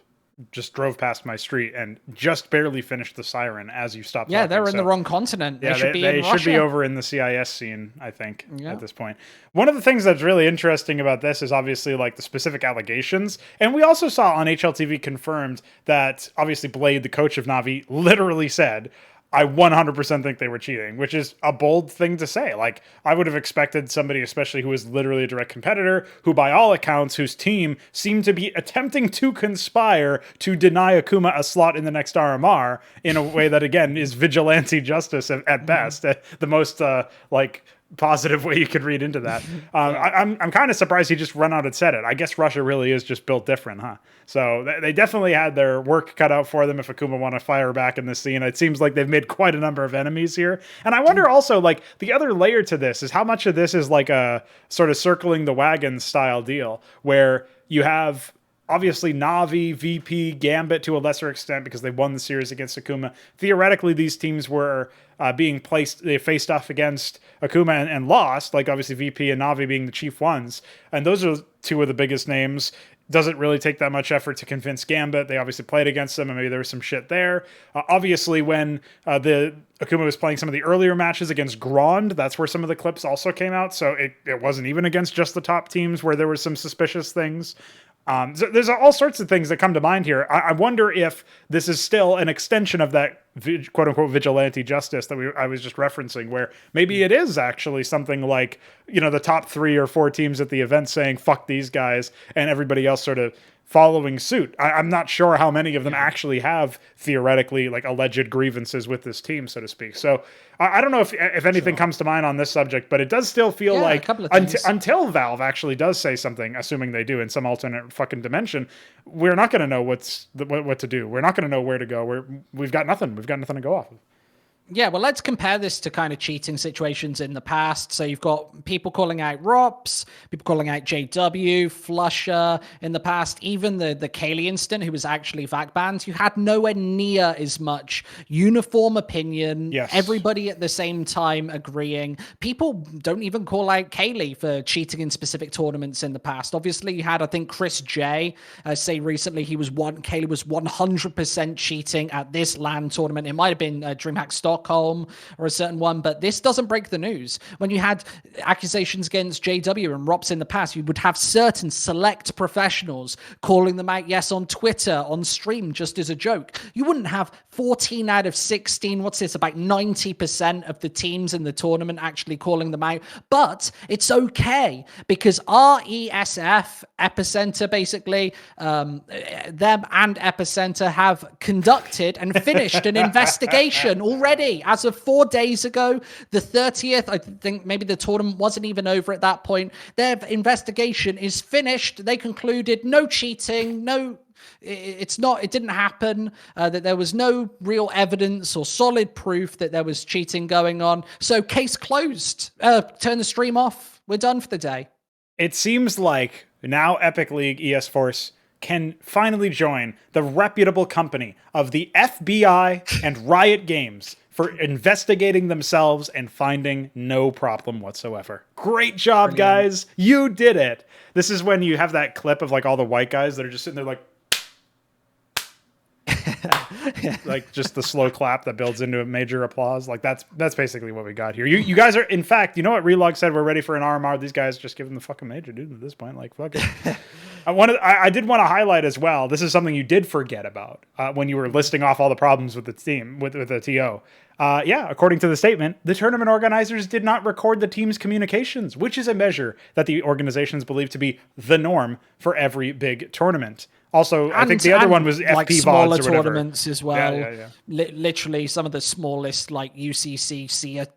A: just drove past my street and just barely finished the siren as you stopped.
B: Yeah, they're in the wrong continent.
A: Yeah,
B: they should
A: be over in the CIS scene, I think, at this point. One of the things that's really interesting about this is obviously like the specific allegations. And we also saw on HLTV confirmed that obviously Blade, the coach of NaVi, literally said, I 100% think they were cheating, which is a bold thing to say. Like, I would have expected somebody, especially who is literally a direct competitor, who by all accounts, whose team seemed to be attempting to conspire to deny Akuma a slot in the next RMR in a way that, again, is vigilante justice at best. The most, positive way you could read into that. I'm kind of surprised he just run out and said it. I guess Russia really is just built different, huh? So they definitely had their work cut out for them if Akuma want to fire back in this scene. It seems like they've made quite a number of enemies here. And I wonder also, like, the other layer to this is how much of this is like a sort of circling the wagon style deal where you have obviously NaVi, VP, Gambit to a lesser extent because they won the series against Akuma. Theoretically, these teams were being placed, they faced off against Akuma and lost, like obviously VP and NaVi being the chief ones. And those are two of the biggest names. Doesn't really take that much effort to convince Gambit. They obviously played against them and maybe there was some shit there. Obviously, when the Akuma was playing some of the earlier matches against Grand, that's where some of the clips also came out. So it wasn't even against just the top teams where there were some suspicious things. So there's all sorts of things that come to mind here. I wonder if this is still an extension of that quote unquote vigilante justice that I was just referencing, where maybe it is actually something like, the top 3 or 4 teams at the event saying, fuck these guys, and everybody else sort of following suit. I'm not sure how many of them actually have theoretically like alleged grievances with this team, so to speak. So I don't know if anything comes to mind on this subject, but it does still feel like until Valve actually does say something, assuming they do in some alternate fucking dimension, we're not going to know what to do. We're not going to know where to go. We've got nothing. We've got nothing to go off of.
B: Yeah, well, let's compare this to kind of cheating situations in the past. So you've got people calling out ROPS, people calling out JW, Flusher in the past, even the Kaylee incident, who was actually VAC banned. You had nowhere near as much uniform opinion, everybody at the same time agreeing. People don't even call out Kaylee for cheating in specific tournaments in the past. Obviously, you had, I think, Chris J say recently Kaylee was 100% cheating at this LAN tournament. It might have been DreamHack Stockholm or a certain one, but this doesn't break the news. When you had accusations against JW and ROPS in the past, you would have certain select professionals calling them out, yes, on Twitter, on stream, just as a joke. You wouldn't have 14 out of 16, what's this, about 90% of the teams in the tournament actually calling them out. But it's okay, because RESF, Epicenter, basically, them and Epicenter have conducted and finished an investigation already. As of 4 days ago, the 30th, I think maybe the tournament wasn't even over at that point. Their investigation is finished. They concluded no cheating, it didn't happen, that there was no real evidence or solid proof that there was cheating going on. So case closed. Turn the stream off. We're done for the day.
A: It seems like now Epic League ES can finally join the reputable company of the FBI and Riot Games for investigating themselves and finding no problem whatsoever. Great job, guys. You did it. This is when you have that clip of like all the white guys that are just sitting there like, like just the slow clap that builds into a major applause. Like that's basically what we got here. You guys are, in fact, you know what Relog said? We're ready for an RMR. These guys just give them the fucking major, dude, at this point. Like, fuck it. I did want to highlight as well, this is something you did forget about when you were listing off all the problems with the team, with the TO. According to the statement, the tournament organizers did not record the team's communications, which is a measure that the organizations believe to be the norm for every big tournament. Also, I think the other one was
B: like
A: FP
B: smaller
A: VODs or whatever.
B: tournaments as well.
A: Yeah.
B: Literally, some of the smallest, like UCC,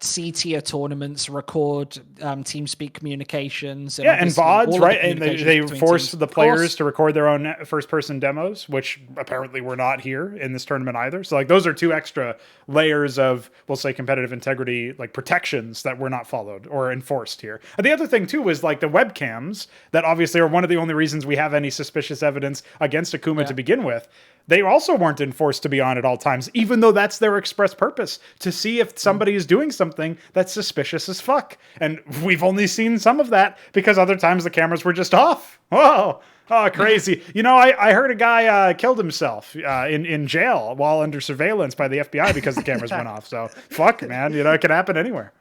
B: C-tier tournaments record TeamSpeak communications.
A: And VODs, right? And they force the players to record their own first-person demos, which apparently were not here in this tournament either. So, like, those are 2 extra layers of, we'll say, competitive integrity, like protections that were not followed or enforced here. And the other thing too was like the webcams that obviously are one of the only reasons we have any suspicious evidence against Akuma to begin with. They also weren't enforced to be on at all times, even though that's their express purpose, to see if somebody is doing something that's suspicious as fuck. And we've only seen some of that because other times the cameras were just off. Whoa. Oh, crazy. I heard a guy killed himself in jail while under surveillance by the FBI because the cameras went off. So, fuck, man. It can happen anywhere.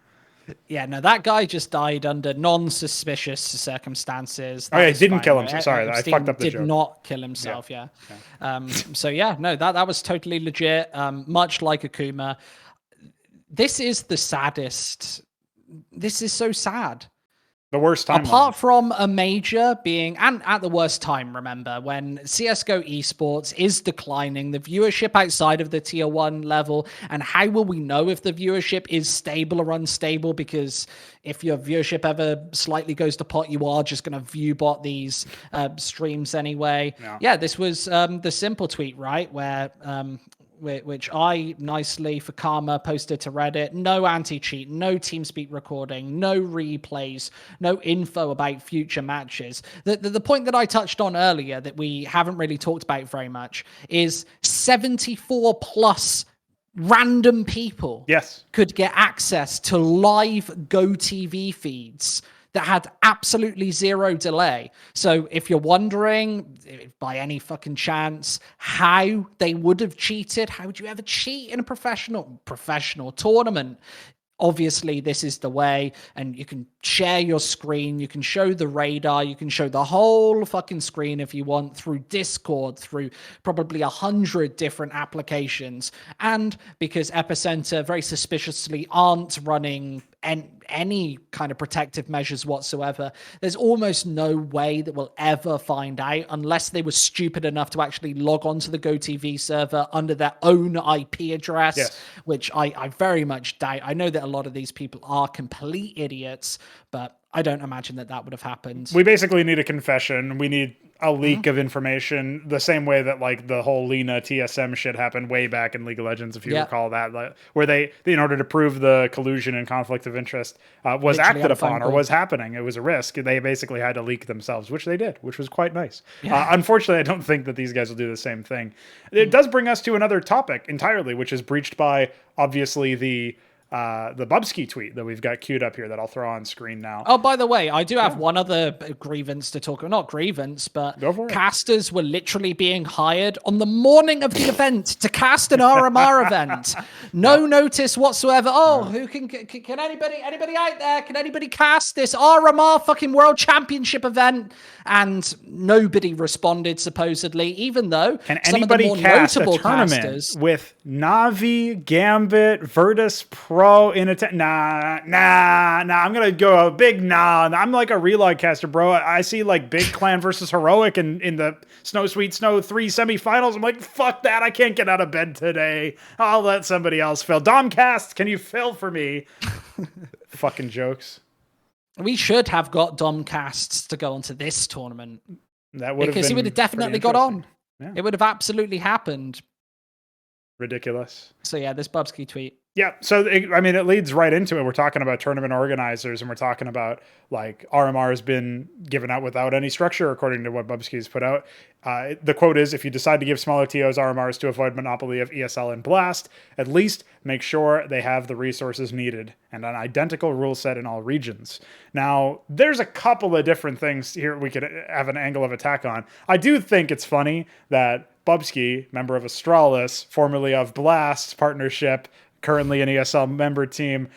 B: Yeah, no, that guy just died under non-suspicious circumstances.
A: He didn't kill himself. Sorry, I fucked up the joke.
B: Did not kill himself, that was totally legit. Much like Akuma. This is the saddest. This is so sad.
A: The worst time.
B: Apart from a major being, and at the worst time, remember, when CSGO esports is declining, the viewership outside of the tier 1 level, and how will we know if the viewership is stable or unstable? Because if your viewership ever slightly goes to pot, you are just going to view bot these streams anyway. Yeah, this was the simple tweet, right? Where which I nicely for karma posted to Reddit. No anti-cheat, no TeamSpeak recording, no replays, no info about future matches. The point that I touched on earlier that we haven't really talked about very much is 74 plus random people could get access to live GOTV feeds that had absolutely zero delay. So if you're wondering, by any fucking chance, how they would have cheated, how would you ever cheat in a professional tournament? obviously this is the way, and you can share your screen, you can show the radar, you can show the whole fucking screen if you want through Discord, through probably 100 different applications. And because Epicenter very suspiciously aren't running any kind of protective measures whatsoever, there's almost no way that we'll ever find out unless they were stupid enough to actually log onto the GOTV server under their own IP address, which I very much doubt. I know that a lot of these people are complete idiots, but I don't imagine that would have happened.
A: We basically need a confession. We need a leak of information, the same way that like the whole Lena TSM shit happened way back in League of Legends, if you recall that, where they, in order to prove the collusion and conflict of interest was literally acted upon or was happening, it was a risk. They basically had to leak themselves, which they did, which was quite nice. Unfortunately, I don't think that these guys will do the same thing. It does bring us to another topic entirely, which is breached by obviously the Bubsky tweet that we've got queued up here that I'll throw on screen now.
B: Oh, by the way, I do have one other grievance to talk about. Not grievance, but casters were literally being hired on the morning of the event to cast an RMR event. No notice whatsoever. Oh, who can anybody out there? Can anybody cast this RMR fucking World Championship event? And nobody responded, supposedly, even though
A: can
B: some
A: anybody
B: of the more
A: cast a
B: notable
A: tournament
B: casters
A: with NaVi, Gambit, Virtus Pro in a Nah, I'm gonna go a big nah. I'm like a Relog caster, bro. I see like Big Clan versus Heroic in the Snow Sweet Snow 3 semifinals. I'm like, fuck that. I can't get out of bed today. I'll let somebody else fill. Domcast, can you fill for me? Fucking jokes.
B: We should have got Domcasts to go onto this tournament.
A: That would have been,
B: because he would have definitely got on.
A: Yeah.
B: It would have absolutely happened.
A: Ridiculous.
B: So yeah, this Bubsky tweet.
A: Yeah, so it leads right into it. We're talking about tournament organizers, and we're talking about like RMR has been given out without any structure, according to what Bubsky's put out. The quote is, if you decide to give smaller TOs RMRs to avoid monopoly of ESL and Blast, at least make sure they have the resources needed and an identical rule set in all regions. Now, there's a couple of different things here we could have an angle of attack on. I do think it's funny that Bubsky, member of Astralis, formerly of Blast partnership, currently an ESL member team,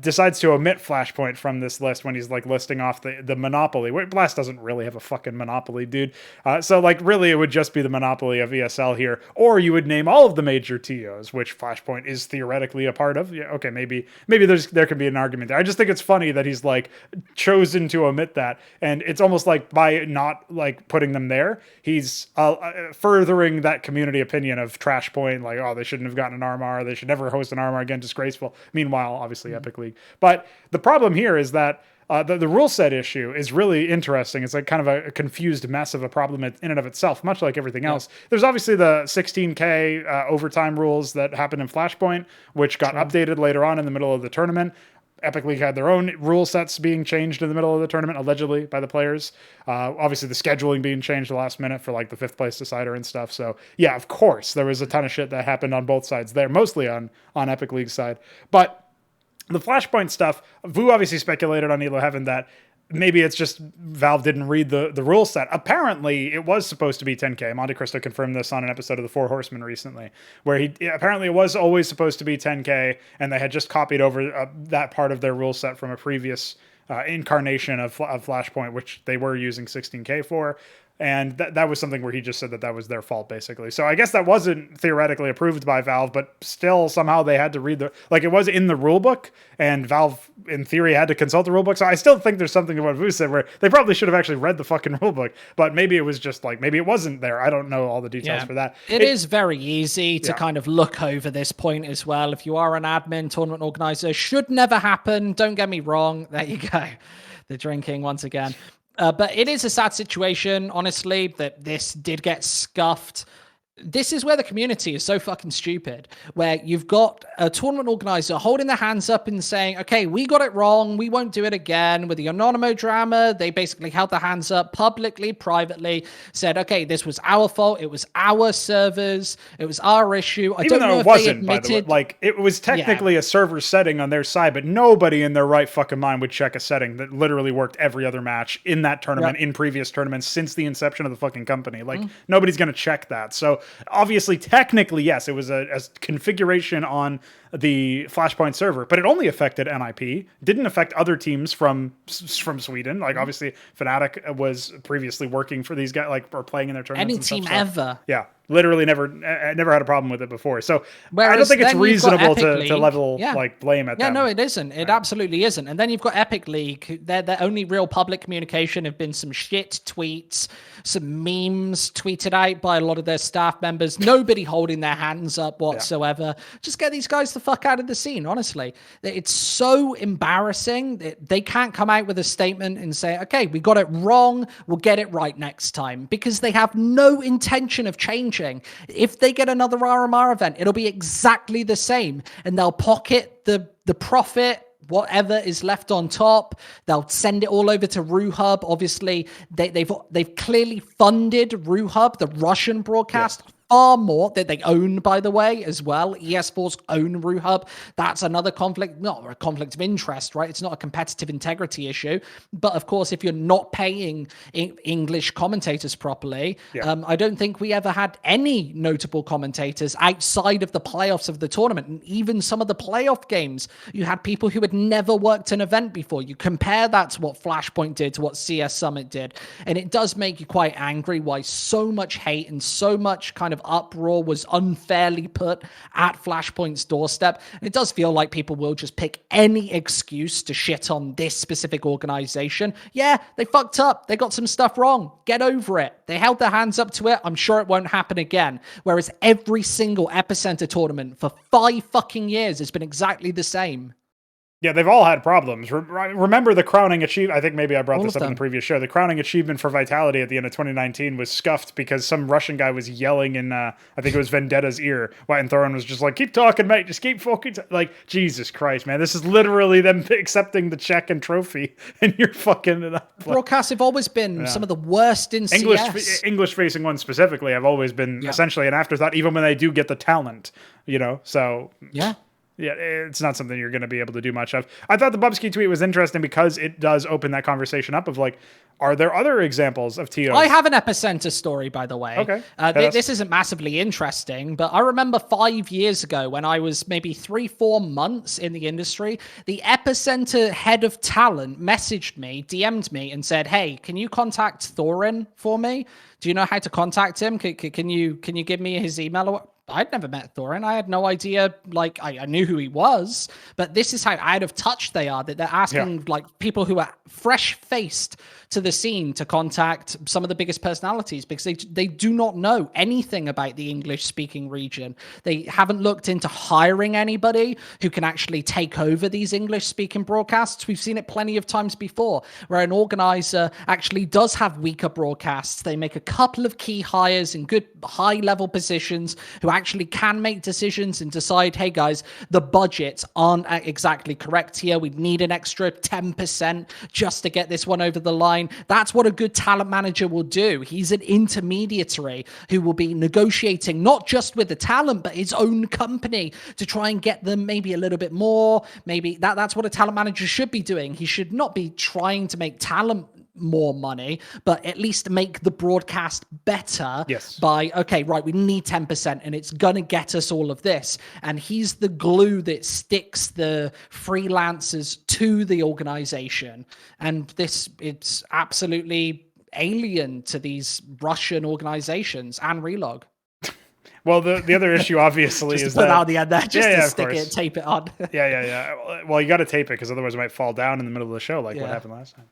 A: decides to omit Flashpoint from this list when he's like listing off the monopoly. Blast doesn't really have a fucking monopoly, dude. So like really it would just be the monopoly of ESL here, or you would name all of the major TOs, which Flashpoint is theoretically a part of. Yeah, okay, maybe there could be an argument there. I just think it's funny that he's like chosen to omit that, and it's almost like by not like putting them there, he's furthering that community opinion of Trashpoint, like, oh, they shouldn't have gotten an RMR, they should never host an RMR again, disgraceful. Meanwhile, obviously Epic League. But the problem here is that the rule set issue is really interesting. It's like kind of a confused mess of a problem in and of itself, much like everything else. There's obviously the 16K overtime rules that happened in Flashpoint, which got updated later on in the middle of the tournament. Epic League had their own rule sets being changed in the middle of the tournament, allegedly, by the players. Obviously, the scheduling being changed the last minute for like the 5th place decider and stuff. So, yeah, of course, there was a ton of shit that happened on both sides there, mostly on Epic League's side. But the Flashpoint stuff, Vu obviously speculated on Elo Heaven that maybe it's just Valve didn't read the rule set. Apparently, it was supposed to be 10K. Monte Cristo confirmed this on an episode of The Four Horsemen recently, where apparently it was always supposed to be 10K, and they had just copied over that part of their rule set from a previous incarnation of Flashpoint, which they were using 16K for. And that was something where he just said that was their fault, basically. So I guess that wasn't theoretically approved by Valve, but still somehow they had to read it was in the rule book, and Valve, in theory, had to consult the rule book. So I still think there's something to what Vu said where they probably should have actually read the fucking rule book, but maybe it was just like, maybe it wasn't there. I don't know all the details for that.
B: It is very easy to kind of look over this point as well. If you are an admin, tournament organizer, should never happen. Don't get me wrong. There you go. The drinking once again. But it is a sad situation, honestly, that this did get scuffed. This is where the community is so fucking stupid, where you've got a tournament organizer holding their hands up and saying, okay, we got it wrong, we won't do it again. With the Anonymo drama, they basically held their hands up publicly, privately, said, okay, this was our fault, it was our servers, it was our issue. I don't know if they admitted... By the way.
A: Like, it was technically a server setting on their side, but nobody in their right fucking mind would check a setting that literally worked every other match in that tournament, in previous tournaments, since the inception of the fucking company. Like, nobody's going to check that. So obviously, technically, yes, it was a configuration on the Flashpoint server, but it only affected NIP. Didn't affect other teams from Sweden. Like obviously, Fnatic was previously working for these guys, like or playing in their tournaments.
B: Any
A: and
B: team
A: stuff,
B: ever.
A: Yeah, literally never had a problem with it before. So
B: Whereas
A: I don't think it's
B: then you've got
A: reasonable
B: Epic
A: to
B: League.
A: level
B: Yeah.
A: like blame at
B: Yeah,
A: them.
B: no, it isn't. It absolutely isn't. And then you've got Epic League. Their only real public communication have been some shit tweets, some memes tweeted out by a lot of their staff members. Nobody holding their hands up whatsoever. Just get these guys the fuck out of the scene, honestly. It's so embarrassing that they can't come out with a statement and say, okay, we got it wrong. We'll get it right next time, because they have no intention of changing. If they get another RMR event, it'll be exactly the same, and they'll pocket the profit, whatever is left on top. They'll send it all over to RuHub. Obviously, they've clearly funded RuHub, the Russian broadcast, far more, that they own, by the way, as well. ESports own RuHub. That's another conflict, not a conflict of interest, right? It's not a competitive integrity issue. But of course, if you're not paying English commentators properly, I don't think we ever had any notable commentators outside of the playoffs of the tournament. And even some of the playoff games, you had people who had never worked an event before. You compare that to what Flashpoint did, to what CS Summit did, and it does make you quite angry why so much hate and so much kind of uproar was unfairly put at Flashpoint's doorstep. And it does feel like people will just pick any excuse to shit on this specific organization. Yeah, they fucked up. They got some stuff wrong. Get over it. They held their hands up to it. I'm sure it won't happen again. Whereas every single Epicenter tournament for 5 fucking years has been exactly the same.
A: Yeah, they've all had problems. Remember the crowning achievement? I think maybe I brought
B: All
A: this
B: of
A: up in the
B: them.
A: previous show. The crowning achievement for Vitality at the end of 2019 was scuffed because some Russian guy was yelling in, I think it was Vendetta's ear. And Thorin was just like, keep talking, mate. Just keep fucking... Like, Jesus Christ, man. This is literally them accepting the check and trophy, and you're fucking it up.
B: Broadcasts have always been some of the worst in CS.
A: English-facing ones specifically have always been essentially an afterthought, even when they do get the talent, you know? So...
B: Yeah.
A: Yeah, it's not something you're going to be able to do much of. I thought the Bubsky tweet was interesting because it does open that conversation up of like, are there other examples of TOs?
B: I have an Epicenter story, by the way.
A: Okay.
B: This isn't massively interesting, but I remember 5 years ago when I was maybe 3-4 months in the industry, the Epicenter head of talent messaged me, DM'd me, and said, hey, can you contact Thorin for me? Do you know how to contact him? Can you give me his email? Or I'd never met Thorin. I had no idea. Like, I knew who he was, but this is how out of touch they are, that they're asking like people who are fresh-faced to the scene to contact some of the biggest personalities, because they do not know anything about the English-speaking region. They haven't looked into hiring anybody who can actually take over these English-speaking broadcasts. We've seen it plenty of times before, where an organizer actually does have weaker broadcasts. They make a couple of key hires in good high-level positions who actually can make decisions and decide, hey guys, the budgets aren't exactly correct here. We need an extra 10% just to get this one over the line. That's what a good talent manager will do. He's an intermediary who will be negotiating not just with the talent, but his own company to try and get them maybe a little bit more. Maybe that's what a talent manager should be doing. He should not be trying to make talent more money, but at least make the broadcast better by, okay, right, we need 10% and it's gonna get us all of this. And he's the glue that sticks the freelancers to the organization. And it's absolutely alien to these Russian organizations and Relog.
A: Well, the other issue obviously
B: just
A: is
B: to put
A: that
B: out the end there, just to stick it, tape it on.
A: yeah. Well, you got to tape it because otherwise it might fall down in the middle of the show, like what happened last time.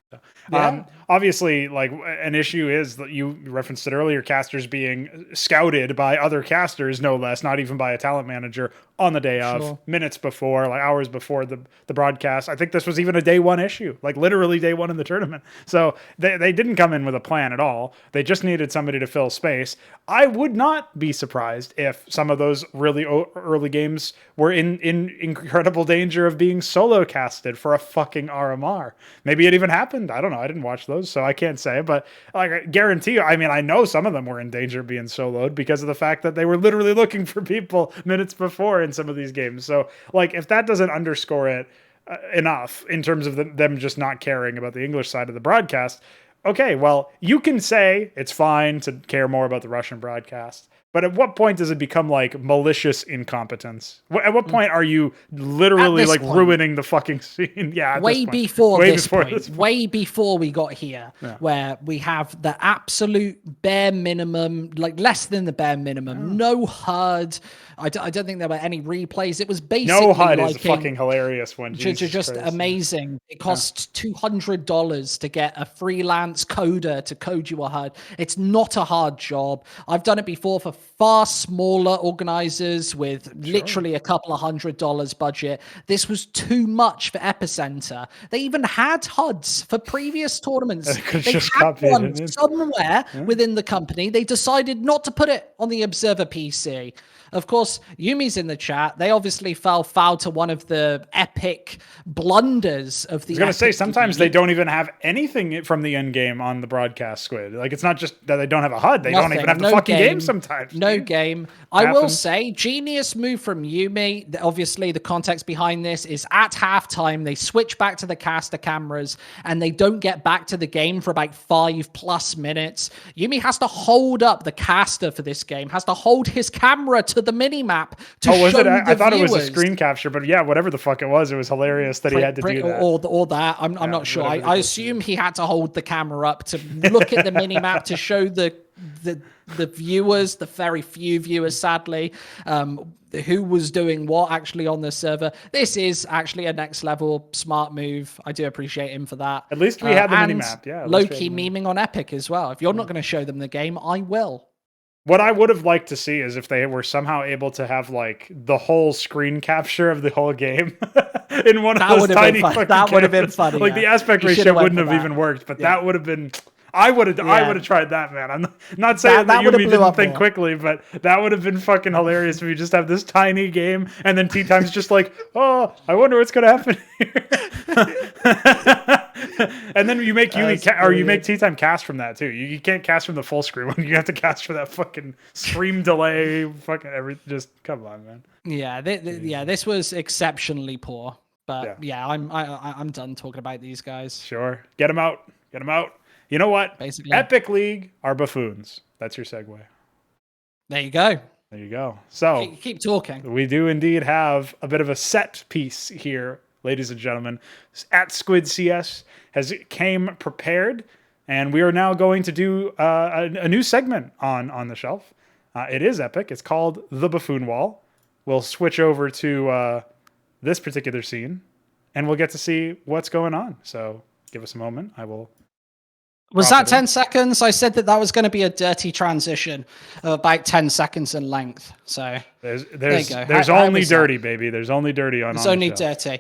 A: So, obviously, like an issue is that you referenced it earlier, casters being scouted by other casters, no less, not even by a talent manager on the day of, minutes before, like hours before the broadcast. I think this was even a day one issue, like literally day one in the tournament. So they didn't come in with a plan at all. They just needed somebody to fill space. I would not be surprised if some of those really early games were in incredible danger of being solo casted for a fucking RMR. Maybe it even happened. I don't know. I didn't watch those, so I can't say. But like, I guarantee you, I mean, I know some of them were in danger of being soloed because of the fact that they were literally looking for people minutes before in some of these games. So like, if that doesn't underscore it enough in terms of them just not caring about the English side of the broadcast, okay, well, you can say it's fine to care more about the Russian broadcast. But at what point does it become like malicious incompetence? At what point are you literally like ruining the fucking scene? Yeah,
B: way before this point, way before we got here, where we have the absolute bare minimum, like less than the bare minimum, no HUD. I don't think there were any replays. It was basically
A: no HUD is fucking hilarious one.
B: Just amazing. It costs $200 to get a freelance coder to code you a HUD. It's not a hard job. I've done it before for far smaller organizers with literally a couple of $100 budget. This was too much for Epicenter. They even had HUDs for previous tournaments. They had one somewhere within the company. They decided not to put it on the Observer PC. Of course, Yumi's in the chat. They obviously fell foul to one of the epic blunders of the.
A: I was going to say, sometimes they don't even have anything from the end game on the broadcast, Squid. Like, it's not just that they don't have a HUD. They don't even have the fucking game sometimes.
B: No game. I will say, genius move from Yumi. Obviously, the context behind this is at halftime, they switch back to the caster cameras, and they don't get back to the game for about 5+ minutes. Yumi has to hold up the caster for this game, has to hold his camera to the mini-map to show the viewers.
A: I thought it was a screen capture, but yeah, whatever the fuck it was hilarious that he had to do that.
B: Or that. I'm not sure. I assume he had to hold the camera up to look at the mini-map to show the viewers, the very few viewers, sadly, who was doing what actually on the server. This is actually a next level smart move. I do appreciate him for that.
A: At least we had the mini-map. Yeah,
B: low-key memeing on Epic as well. If you're not going to show them the game, I will.
A: What I would have liked to see is if they were somehow able to have like the whole screen capture of the whole game in one of those tiny fucking cameras.
B: That would have been funny.
A: Like the aspect ratio wouldn't have even worked, but that would have been. I would have tried that, man. I'm not saying that Yumi didn't think quickly, but that would have been fucking hilarious if you just have this tiny game and then Tea Time's just like, oh, I wonder what's gonna happen here. And then you make you make Tea Time cast from that too. You can't cast from the full screen one. You have to cast for that fucking stream delay. Fucking everything. Just come on, man.
B: Yeah, this was exceptionally poor. But I'm done talking about these guys.
A: Sure, get them out. Get them out. You know what?
B: Basically,
A: Epic League are buffoons. That's your segue.
B: There you go.
A: There you go. So
B: keep talking.
A: We do indeed have a bit of a set piece here, ladies and gentlemen. At Squid CS has came prepared, and we are now going to do a new segment on the shelf. It is epic. It's called the Buffoon Wall. We'll switch over to this particular scene, and we'll get to see what's going on. So give us a moment. I will.
B: Was that 10 seconds? I said that was going to be a dirty transition of about 10 seconds in length. So
A: there's only dirty, baby. There's only dirty on.
B: There's only dirty.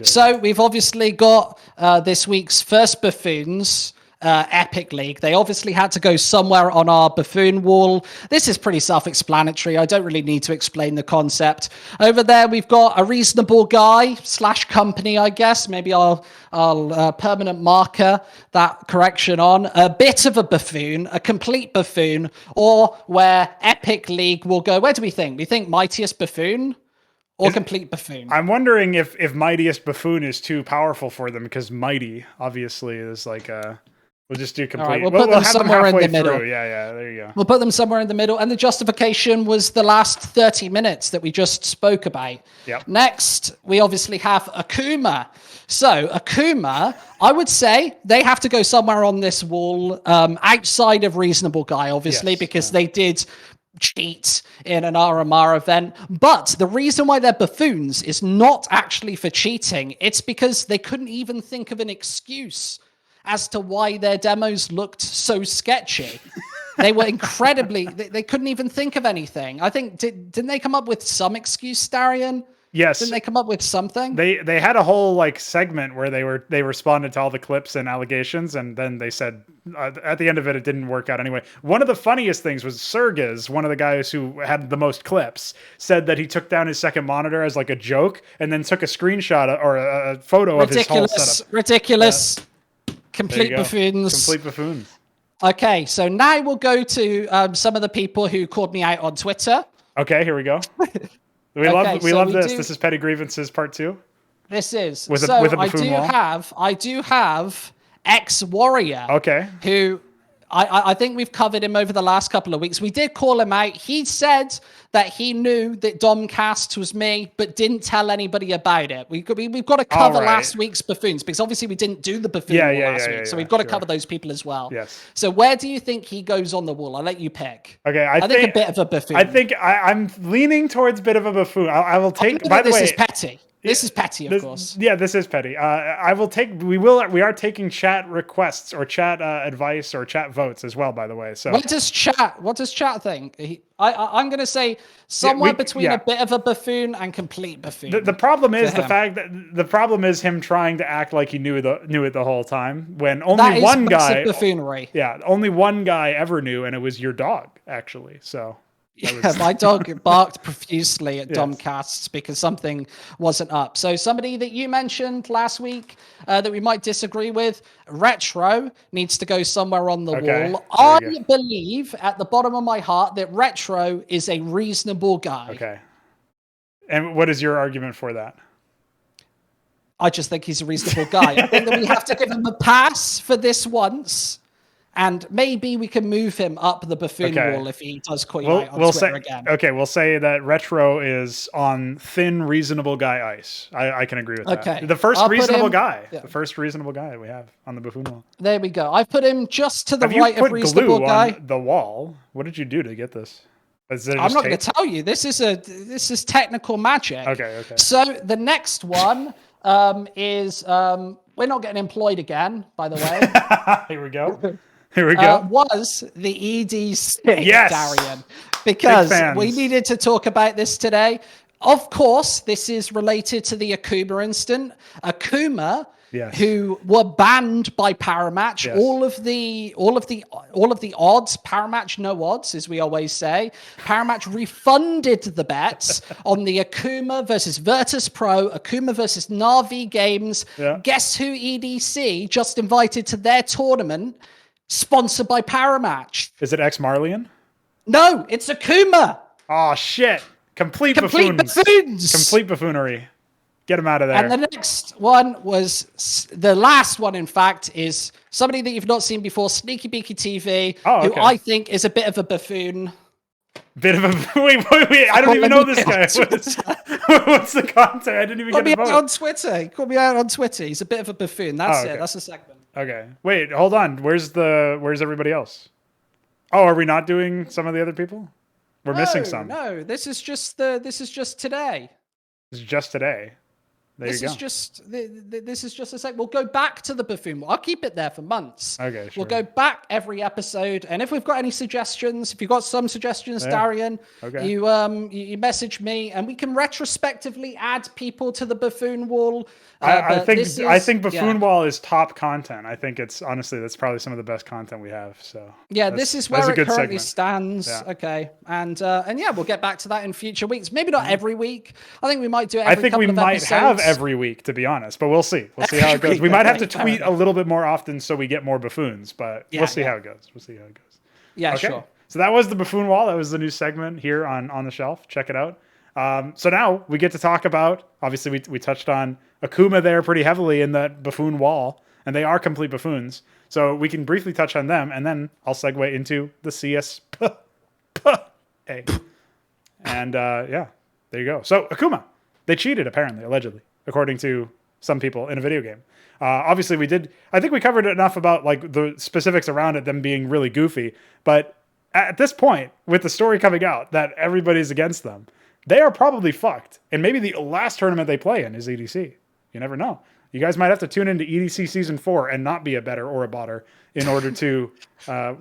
B: So we've obviously got this week's first buffoons. Epic League. They obviously had to go somewhere on our Buffoon Wall. This is pretty self-explanatory. I don't really need to explain the concept. Over there, we've got a reasonable guy / company, I guess. Maybe I'll permanent marker that correction on. A bit of a buffoon, a complete buffoon, or where Epic League will go. Where do we think? We think Mightiest Buffoon? Or complete buffoon.
A: I'm wondering if Mightiest Buffoon is too powerful for them, because Mighty obviously is like a. We'll just do complete.
B: Right, we'll put them somewhere in the middle.
A: Yeah, there you go.
B: We'll put them somewhere in the middle. And the justification was the last 30 minutes that we just spoke about.
A: Yep.
B: Next, we obviously have Akuma. So Akuma, I would say they have to go somewhere on this wall outside of Reasonable Guy, obviously, because they did cheat in an RMR event. But the reason why they're buffoons is not actually for cheating. It's because they couldn't even think of an excuse as to why their demos looked so sketchy. They were incredibly. They couldn't even think of anything. I think didn't they come up with some excuse, Darian?
A: Yes.
B: Didn't they come up with something?
A: They had a whole like segment where they responded to all the clips and allegations, and then they said at the end of it, it didn't work out anyway. One of the funniest things was Sergez, one of the guys who had the most clips, said that he took down his second monitor as like a joke, and then took a screenshot or a photo of his whole setup.
B: Ridiculous. Complete buffoons.
A: Complete buffoons.
B: Okay, so now we'll go to some of the people who called me out on Twitter.
A: Okay, here we go. We love this. This is Petty Grievances Part 2.
B: This is.
A: With a buffoon wall.
B: I do have X Warrior.
A: Okay.
B: Who I think we've covered him over the last couple of weeks. We did call him out. He said that he knew that Domcast was me, but didn't tell anybody about it. We've got to cover last week's buffoons, because obviously we didn't do the buffoon wall last week. So we've got to cover those people as well.
A: Yes.
B: So where do you think he goes on the wall? I'll let you pick.
A: Okay,
B: I think a bit of a buffoon.
A: I think I'm leaning towards a bit of a buffoon. I will take. By the way,
B: this is petty. This is petty, of course.
A: Yeah, this is petty. I will take. We are taking chat requests or chat advice or chat votes as well. By the way, so
B: what does chat think? I'm going to say somewhere between a bit of a buffoon and complete buffoon.
A: The problem is the fact that the problem is him trying to act like he knew it the whole time when only one guy.
B: Buffoonery.
A: Yeah, only one guy ever knew, and it was your dog actually. So.
B: Yeah, my dog barked profusely at Domcasts because something wasn't up. So somebody that you mentioned last week that we might disagree with, Retro, needs to go somewhere on the wall. I believe at the bottom of my heart that Retro is a reasonable guy.
A: Okay. And what is your argument for that?
B: I just think he's a reasonable guy. I think that we have to give him a pass for this once. And maybe we can move him up the buffoon wall if he does call you out on Twitter again.
A: Okay, we'll say that Retro is on thin, reasonable guy ice. I can agree with that. Okay. The first reasonable guy. Yeah. The first reasonable guy we have on the buffoon wall.
B: There we go. I put him just to the right of reasonable guy.
A: On the wall. What did you do to get this?
B: I'm not going to tell you. This is technical magic.
A: Okay.
B: So the next one is we're not getting employed again, by the way.
A: Here we go. Here we go.
B: Was the EDC, Darian, because we needed to talk about this today. Of course, this is related to the Akuma incident. Akuma, who were banned by Parimatch. Yes. All of the odds, Parimatch no odds, as we always say. Parimatch refunded the bets on the Akuma versus Virtus Pro, Akuma versus NaVi games. Yeah. Guess who EDC just invited to their tournament? Sponsored by Parimatch.
A: Is it Marlian?
B: No, it's Akuma.
A: Oh, shit. Complete buffoons. Complete buffoonery. Get him out of there.
B: And the next one was, the last one, in fact, is somebody that you've not seen before, Sneaky Beaky TV, who I think is a bit of a buffoon.
A: Wait, I don't even know this guy. What's the content? I didn't even get
B: it on Twitter. He called me out on Twitter. He's a bit of a buffoon. That's it. That's the segment.
A: Okay. Wait, hold on. Where's everybody else? Oh, are we not doing some of the other people? We're missing some.
B: No, this is just today.
A: This is just today.
B: This is just a sec. We'll go back to the buffoon. I'll keep it there for months.
A: Okay, sure.
B: We'll go back every episode, and if we've got any suggestions, if you've got some suggestions, Darian, you message me, and we can retrospectively add people to the buffoon wall.
A: I think buffoon wall is top content. I think it's honestly that's probably some of the best content we have. So
B: this is where it currently stands. Yeah. Okay, and we'll get back to that in future weeks. Maybe not every week. I think we might do it every couple of episodes.
A: Have every week, to be honest, but we'll see. We'll see how it goes. We might have to tweet a little bit more often so we get more buffoons, but we'll see how it goes.
B: Yeah, okay. Sure.
A: So that was the buffoon wall. That was the new segment here on the shelf. Check it out. So now we get to talk about, obviously we touched on Akuma there pretty heavily in that buffoon wall, and they are complete buffoons. So we can briefly touch on them, and then I'll segue into the CSPA. And there you go. So Akuma. They cheated, apparently, allegedly, according to some people in a video game. Obviously, I think we covered enough about like the specifics around it, them being really goofy. But at this point, with the story coming out that everybody's against them, they are probably fucked. And maybe the last tournament they play in is EDC. You never know. You guys might have to tune into EDC Season 4 and not be a better or a botter in order to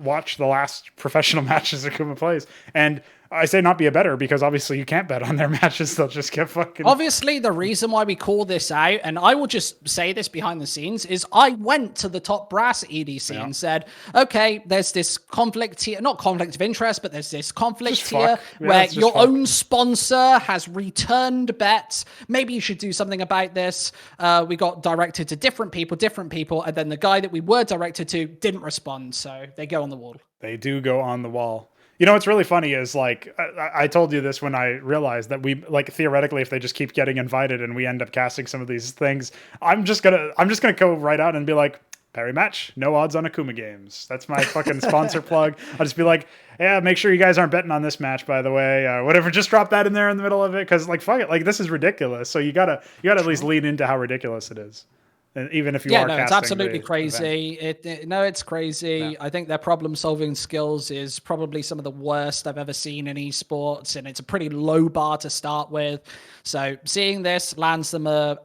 A: watch the last professional matches Akuma plays. And I say not be a better because obviously you can't bet on their matches. They'll just get fucking...
B: Obviously, the reason why we call this out, and I will just say this behind the scenes, is I went to the top brass at EDC and said, okay, there's this conflict here, not conflict of interest, but there's this conflict here where your own sponsor has returned bets. Maybe you should do something about this. We got directed to different people, and then the guy that we were directed to didn't respond, so they go on the wall.
A: They do go on the wall. You know, what's really funny is like, I told you this when I realized that we like theoretically, if they just keep getting invited and we end up casting some of these things, I'm just going to go right out and be like, Parimatch, no odds on Akuma games. That's my fucking sponsor plug. I'll just be like, yeah, make sure you guys aren't betting on this match, by the way. Whatever, just drop that in there in the middle of it, because like fuck it, like this is ridiculous. So you gotta at least lean into how ridiculous it is. And even if you are
B: it's
A: casting
B: absolutely
A: the
B: crazy. It's crazy. Yeah. I think their problem-solving skills is probably some of the worst I've ever seen in esports, and it's a pretty low bar to start with. So seeing this lands them a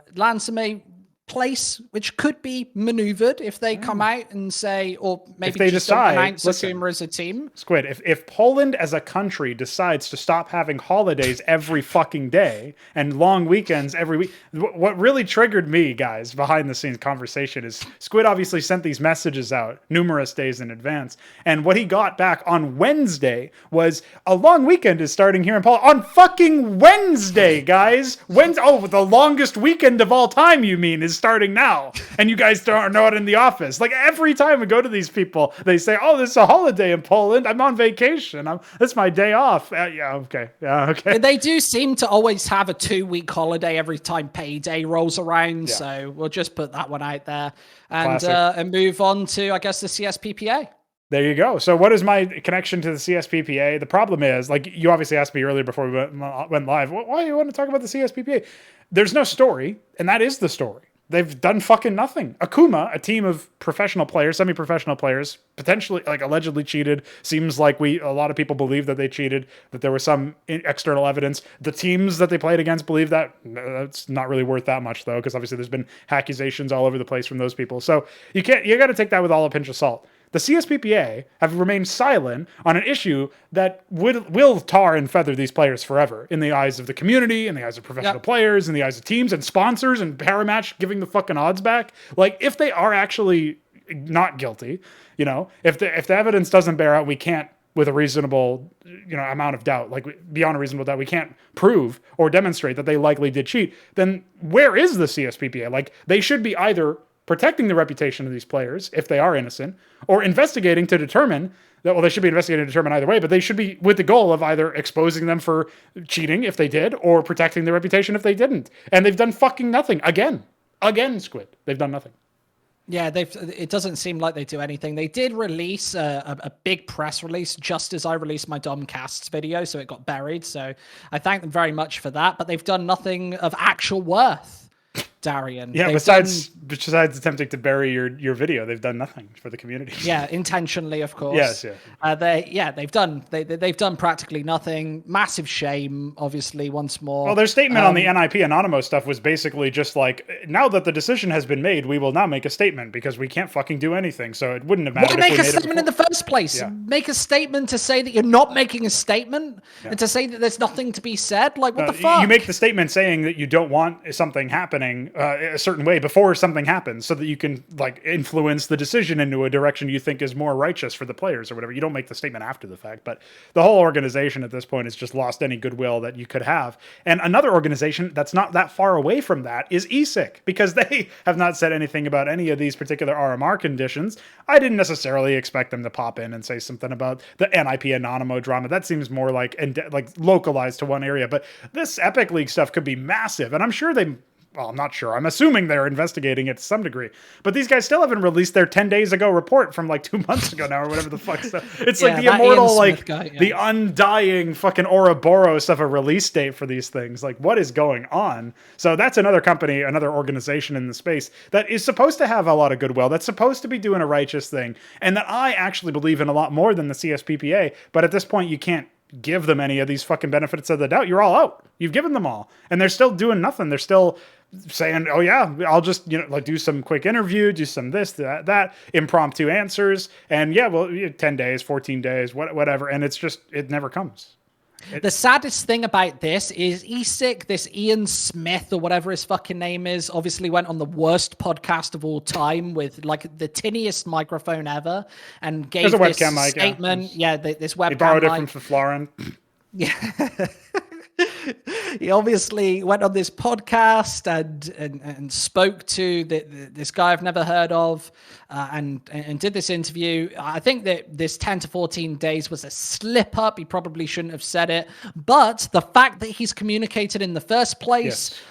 B: place which could be maneuvered if they come out and say, or maybe if they just decide, don't announce Akuma as a team.
A: Squid, if Poland as a country decides to stop having holidays every fucking day and long weekends every week, what really triggered me, guys, behind the scenes conversation is Squid obviously sent these messages out numerous days in advance, and what he got back on Wednesday was a long weekend is starting here in Poland on fucking Wednesday, guys. Oh, the longest weekend of all time, you mean, is starting now, and you guys don't know it in the office. Like every time we go to these people, they say, "Oh, this is a holiday in Poland. I'm on vacation. It's my day off." Yeah, okay.
B: They do seem to always have a 2-week holiday every time payday rolls around. Yeah. So we'll just put that one out there and move on to, I guess, the CSPPA.
A: There you go. So what is my connection to the CSPPA? The problem is, like you obviously asked me earlier before we went live, why do you want to talk about the CSPPA? There's no story, and that is the story. They've done fucking nothing. Akuma, a team of professional players, semi-professional players, potentially, like, allegedly cheated. Seems like a lot of people believe that they cheated, that there was some external evidence. The teams that they played against believe that. That's not really worth that much, though, because obviously there's been accusations all over the place from those people. So you got to take that with all a pinch of salt. The CSPPA have remained silent on an issue that will tar and feather these players forever in the eyes of the community, in the eyes of professional players, in the eyes of teams and sponsors and Parimatch giving the fucking odds back. Like, if they are actually not guilty, if the evidence doesn't bear out, we can't, with a reasonable, amount of doubt, like beyond a reasonable doubt, we can't prove or demonstrate that they likely did cheat. Then where is the CSPPA? Like, they should be either protecting the reputation of these players if they are innocent, or investigating to determine that, well, they should be investigating to determine either way, but they should be with the goal of either exposing them for cheating if they did, or protecting their reputation if they didn't. And they've done fucking nothing. Again, Squid. They've done nothing.
B: Yeah, it doesn't seem like they do anything. They did release a big press release just as I released my Domcasts video, so it got buried. So I thank them very much for that, but they've done nothing of actual worth. Darian.
A: Yeah, besides attempting to bury your video, they've done nothing for the community.
B: Yeah, intentionally, of course.
A: Yes,
B: they've done practically nothing. Massive shame, obviously, once more.
A: Well, their statement on the NIP Anonymo stuff was basically just like, now that the decision has been made, we will now make a statement because we can't fucking do anything. So it wouldn't have mattered.
B: Why make a statement in the first place? Yeah. Make a statement to say that you're not making a statement and to say that there's nothing to be said. Like, what the fuck?
A: You make the statement saying that you don't want something happening a certain way before something happens, so that you can like influence the decision into a direction you think is more righteous for the players or whatever. You don't make the statement after the fact. But the whole organization at this point has just lost any goodwill that you could have. And another organization that's not that far away from that is ESIC, because they have not said anything about any of these particular RMR conditions. I didn't necessarily expect them to pop in and say something about the NIP Anonymo drama. That seems more like localized to one area. But this Epic League stuff could be massive, and I'm sure I'm not sure. I'm assuming they're investigating it to some degree. But these guys still haven't released their 10 days ago report from like 2 months ago now or whatever the fuck stuff. It's like the immortal, like the undying fucking Ouroboros of a release date for these things. Like, what is going on? So that's another company, another organization in the space that is supposed to have a lot of goodwill, that's supposed to be doing a righteous thing, and that I actually believe in a lot more than the CSPPA. But at this point, you can't give them any of these fucking benefits of the doubt. You're all out. You've given them all. And they're still doing nothing. They're still saying, oh yeah, I'll just, like do some quick interview, do some this, that, impromptu answers. And yeah, well, 10 days, 14 days, whatever. And it's just, it never comes.
B: The saddest thing about this is ESIC, this Ian Smith or whatever his fucking name is, obviously went on the worst podcast of all time with like the tinniest microphone ever and gave this webcam mic, statement. Yeah, this webcam mic. He borrowed
A: it from Florin.
B: Yeah. He obviously went on this podcast and spoke to this guy I've never heard of and did this interview. I think that this 10 to 14 days was a slip up. He probably shouldn't have said it. But the fact that he's communicated in the first place,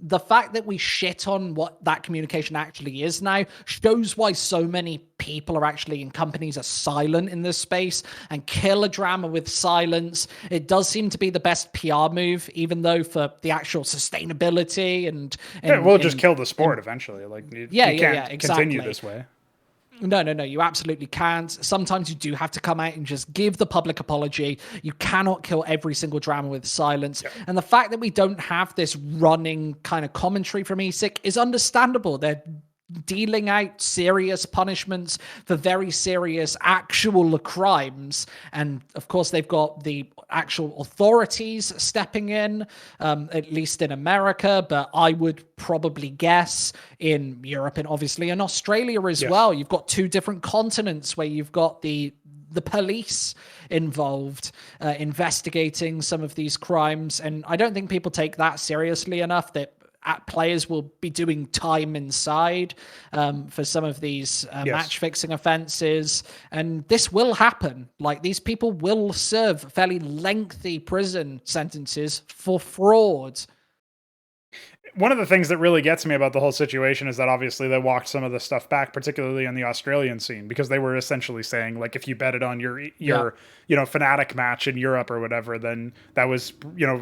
B: the fact that we shit on what that communication actually is now shows why so many people are actually in companies are silent in this space and kill a drama with silence. It does seem to be the best PR move, even though for the actual sustainability and
A: we'll just kill the sport eventually. Like, you can't
B: exactly.
A: continue this way.
B: No, you absolutely can't. Sometimes you do have to come out and just give the public apology. You cannot kill every single drama with silence. Yep. And the fact that we don't have this running kind of commentary from ESIC is understandable. They're dealing out serious punishments for very serious actual crimes. And of course, they've got the actual authorities stepping in, at least in America, but I would probably guess in Europe and obviously in Australia as well. You've got two different continents where you've got the police involved investigating some of these crimes. And I don't think people take that seriously enough that players will be doing time inside for some of these match fixing offenses. And this will happen. Like, these people will serve fairly lengthy prison sentences for fraud.
A: One of the things that really gets me about the whole situation is that obviously they walked some of the stuff back, particularly on the Australian scene, because they were essentially saying, like, if you betted on your Fnatic match in Europe or whatever, then that was,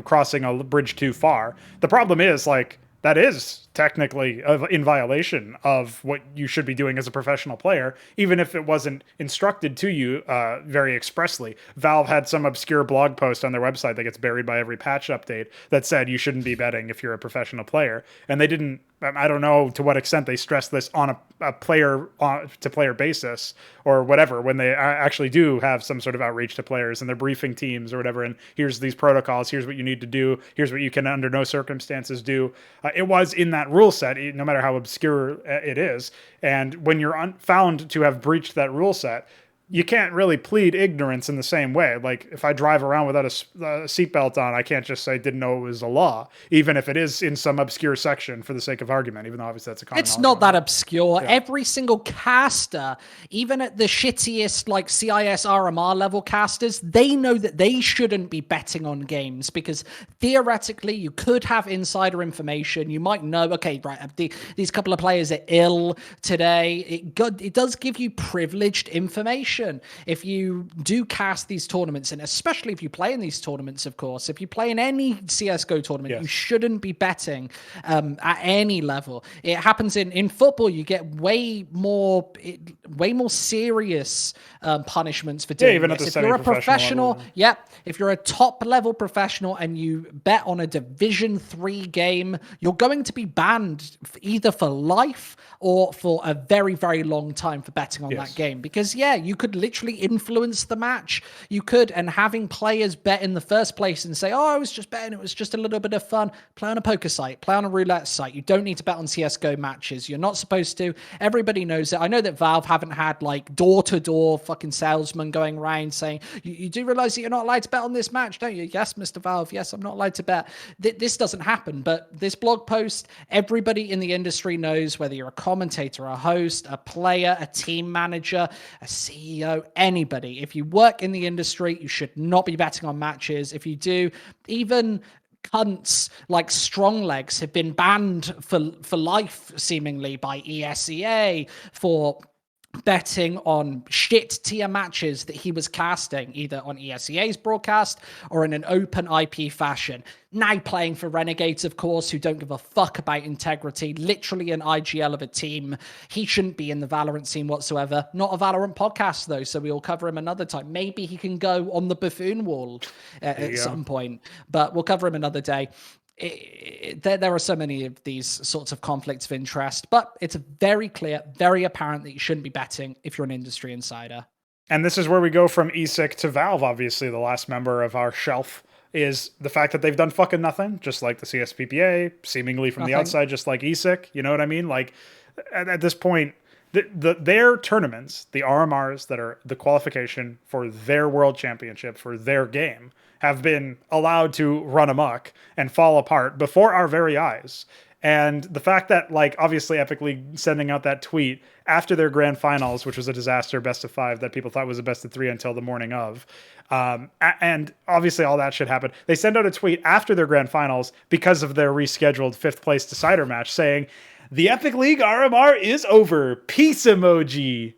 A: crossing a bridge too far. The problem is, like, that is technically in violation of what you should be doing as a professional player, even if it wasn't instructed to you very expressly. Valve had some obscure blog post on their website that gets buried by every patch update that said you shouldn't be betting if you're a professional player. And they didn't, I don't know to what extent they stress this on a player-to-player basis or whatever, when they actually do have some sort of outreach to players and they're briefing teams or whatever, and here's these protocols, here's what you need to do, here's what you can under no circumstances do. It was in that rule set, no matter how obscure it is. And when you're found to have breached that rule set, you can't really plead ignorance in the same way. Like, if I drive around without a seatbelt on, I can't just say didn't know it was a law, even if it is in some obscure section for the sake of argument, even though obviously that's a common
B: It's not that obscure. Yeah. Every single caster, even at the shittiest like CIS RMR level casters, they know that they shouldn't be betting on games because theoretically you could have insider information. You might know, okay, right, these couple of players are ill today. It does give you privileged information. If you do cast these tournaments, and especially if you play in these tournaments, of course, if you play in any CSGO tournament, you shouldn't be betting at any level. It happens in football. You get way more serious punishments for doing
A: even
B: this.
A: At the
B: if you're a professional,
A: level.
B: If you're a top level professional and you bet on a Division 3 game, you're going to be banned either for life or for a very, very long time for betting on that game. Because you could literally influence the match. You could, and having players bet in the first place and say, I was just betting, it was just a little bit of fun. Play on a poker site, play on a roulette site. You don't need to bet on CSGO matches. You're not supposed to. Everybody knows it. I know that Valve haven't had like door-to-door fucking salesmen going around saying, you do realize that you're not allowed to bet on this match, don't you? Yes, Mr. Valve. Yes, I'm not allowed to bet. This doesn't happen. But this blog post, everybody in the industry knows, whether you're a commentator, a host, a player, a team manager, a CEO, anybody. If you work in the industry, you should not be betting on matches. If you do, even cunts like Stronglegs have been banned for life, seemingly, by ESEA for betting on shit tier matches that he was casting either on ESEA's broadcast or in an open IP fashion. Now playing for Renegades, of course, who don't give a fuck about integrity, literally an IGL of a team. He shouldn't be in the Valorant scene whatsoever. Not a Valorant podcast, though, so we'll cover him another time. Maybe he can go on the Buffoon Wall at some point, but we'll cover him another day. There are so many of these sorts of conflicts of interest, but it's very clear, very apparent that you shouldn't be betting if you're an industry insider.
A: And this is where we go from ESIC to Valve, obviously, the last member of our shelf, is the fact that they've done fucking nothing, just like the CSPPA, seemingly from the outside, just like ESIC. You know what I mean? Like, at this point, their tournaments, the RMRs that are the qualification for their world championship, for their game, have been allowed to run amok and fall apart before our very eyes. And the fact that, like, obviously Epic League sending out that tweet after their grand finals, which was a disaster best of 5 that people thought was a best of 3 until the morning of, and obviously all that shit happened. They send out a tweet after their grand finals because of their rescheduled 5th place decider match saying, "The Epic League RMR is over. Peace emoji."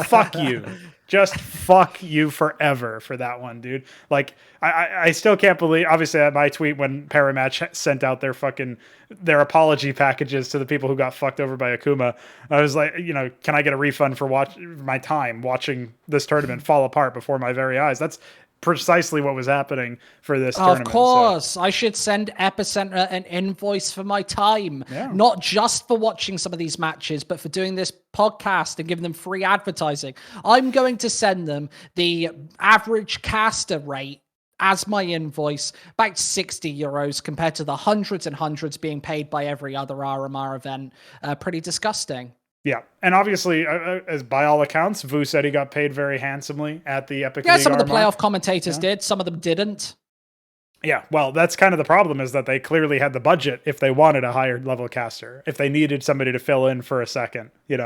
A: Fuck you. Just fuck you forever for that one, dude. Like, I still can't believe, obviously, my tweet when Parimatch sent out their apology packages to the people who got fucked over by Akuma. I was like, can I get a refund for my time watching this tournament fall apart before my very eyes? That's precisely what was happening for this tournament.
B: Of course, I should send Epicenter an invoice for my time, not just for watching some of these matches, but for doing this podcast and giving them free advertising. I'm going to send them the average caster rate as my invoice, about 60 euros compared to the hundreds and hundreds being paid by every other RMR event. Pretty disgusting.
A: Yeah, and obviously, as by all accounts, Vu said he got paid very handsomely at the Epic League.
B: Yeah, some of the playoff commentators did. Some of them didn't.
A: Yeah, well, that's kind of the problem, is that they clearly had the budget if they wanted a higher level caster, if they needed somebody to fill in for a second, they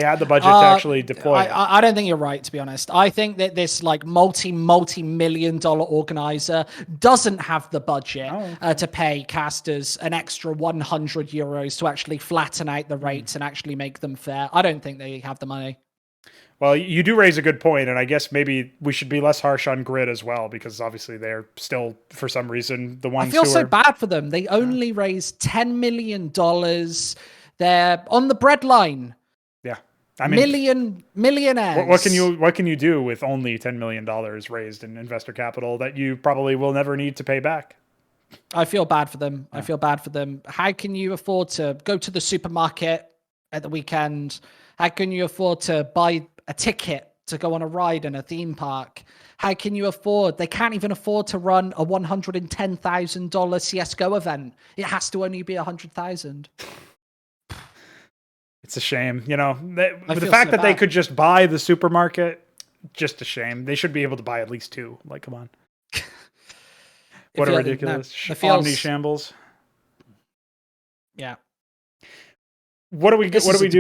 A: had the budget to actually deploy.
B: I don't think you're right, to be honest. I think that this like multi-million dollar organizer doesn't have the budget to pay casters an extra 100 euros to actually flatten out the rates and actually make them fair. I don't think they have the money.
A: Well, you do raise a good point, and I guess maybe we should be less harsh on Grid as well, because obviously they're still, for some reason, the ones
B: I feel so bad for them. They only raised $10 million. They're on the breadline.
A: Yeah. I mean,
B: millionaires.
A: What can you do with only $10 million raised in investor capital that you probably will never need to pay back?
B: I feel bad for them. Yeah. I feel bad for them. How can you afford to go to the supermarket at the weekend? How can you afford to buy a ticket to go on a ride in a theme park? How can you afford? They can't even afford to run a $110,000 CSGO event. It has to only be $100,000.
A: It's a shame, the fact that they could just buy the supermarket, just a shame. They should be able to buy at least 2. Like, come on. What a ridiculous Omni shambles.
B: Yeah.
A: What do we do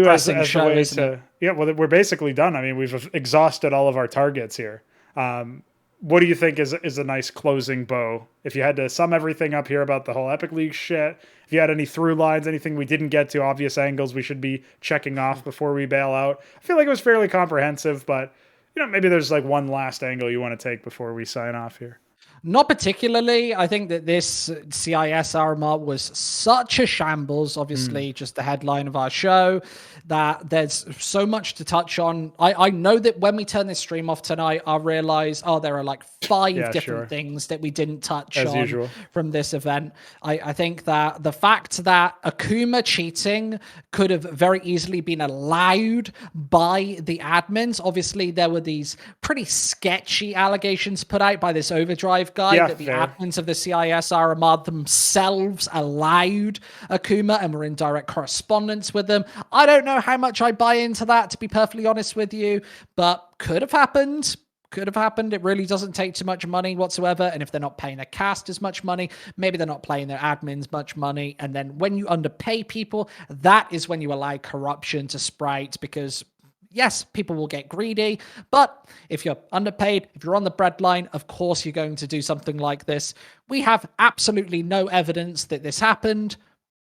A: as the way to? Yeah, well, we're basically done. I mean, we've exhausted all of our targets here. What do you think is a nice closing bow? If you had to sum everything up here about the whole Epic League shit, if you had any through lines, anything we didn't get to, obvious angles we should be checking off before we bail out. I feel like it was fairly comprehensive, but maybe there's like one last angle you want to take before we sign off here.
B: Not particularly. I think that this CIS RMR was such a shambles, obviously just the headline of our show, that there's so much to touch on. I know that when we turn this stream off tonight, I'll realize, there are like 5 different things that we didn't touch
A: as
B: on
A: usual
B: from this event. I think that the fact that Akuma cheating could have very easily been allowed by the admins. Obviously, there were these pretty sketchy allegations put out by this Overdrive guy that the admins of the CIS RMR themselves allowed Akuma and were in direct correspondence with them. I don't know how much I buy into that, to be perfectly honest with you, but could have happened. It really doesn't take too much money whatsoever. And if they're not paying their casters much money, maybe they're not paying their admins much money. And then when you underpay people, that is when you allow corruption to sprout, because yes, people will get greedy, but if you're underpaid, if you're on the breadline, of course you're going to do something like this. We have absolutely no evidence that this happened,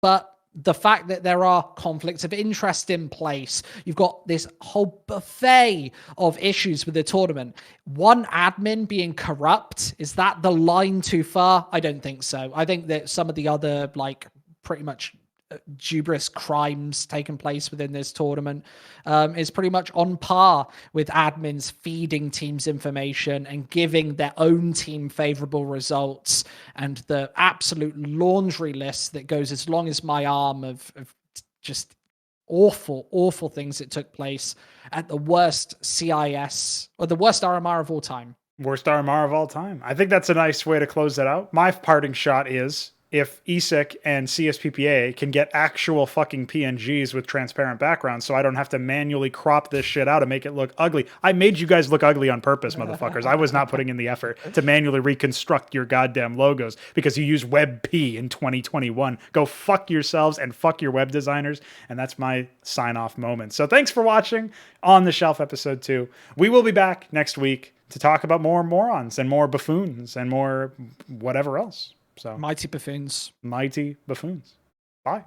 B: but the fact that there are conflicts of interest in place, you've got this whole buffet of issues with the tournament. One admin being corrupt, is that the line too far? I don't think so. I think that some of the other, like, pretty much dubious crimes taking place within this tournament is pretty much on par with admins feeding teams information and giving their own team favorable results, and the absolute laundry list that goes as long as my arm of just awful things that took place at the worst CIS, or the worst RMR of all time.
A: Worst RMR of all time. I think that's a nice way to close that out. My parting shot is, if ESIC and CSPPA can get actual fucking PNGs with transparent backgrounds so I don't have to manually crop this shit out and make it look ugly. I made you guys look ugly on purpose, motherfuckers. I was not putting in the effort to manually reconstruct your goddamn logos because you use WebP in 2021. Go fuck yourselves and fuck your web designers. And that's my sign-off moment. So thanks for watching On the Shelf episode 2. We will be back next week to talk about more morons and more buffoons and more whatever else. So
B: Mighty buffoons.
A: Mighty buffoons. Bye.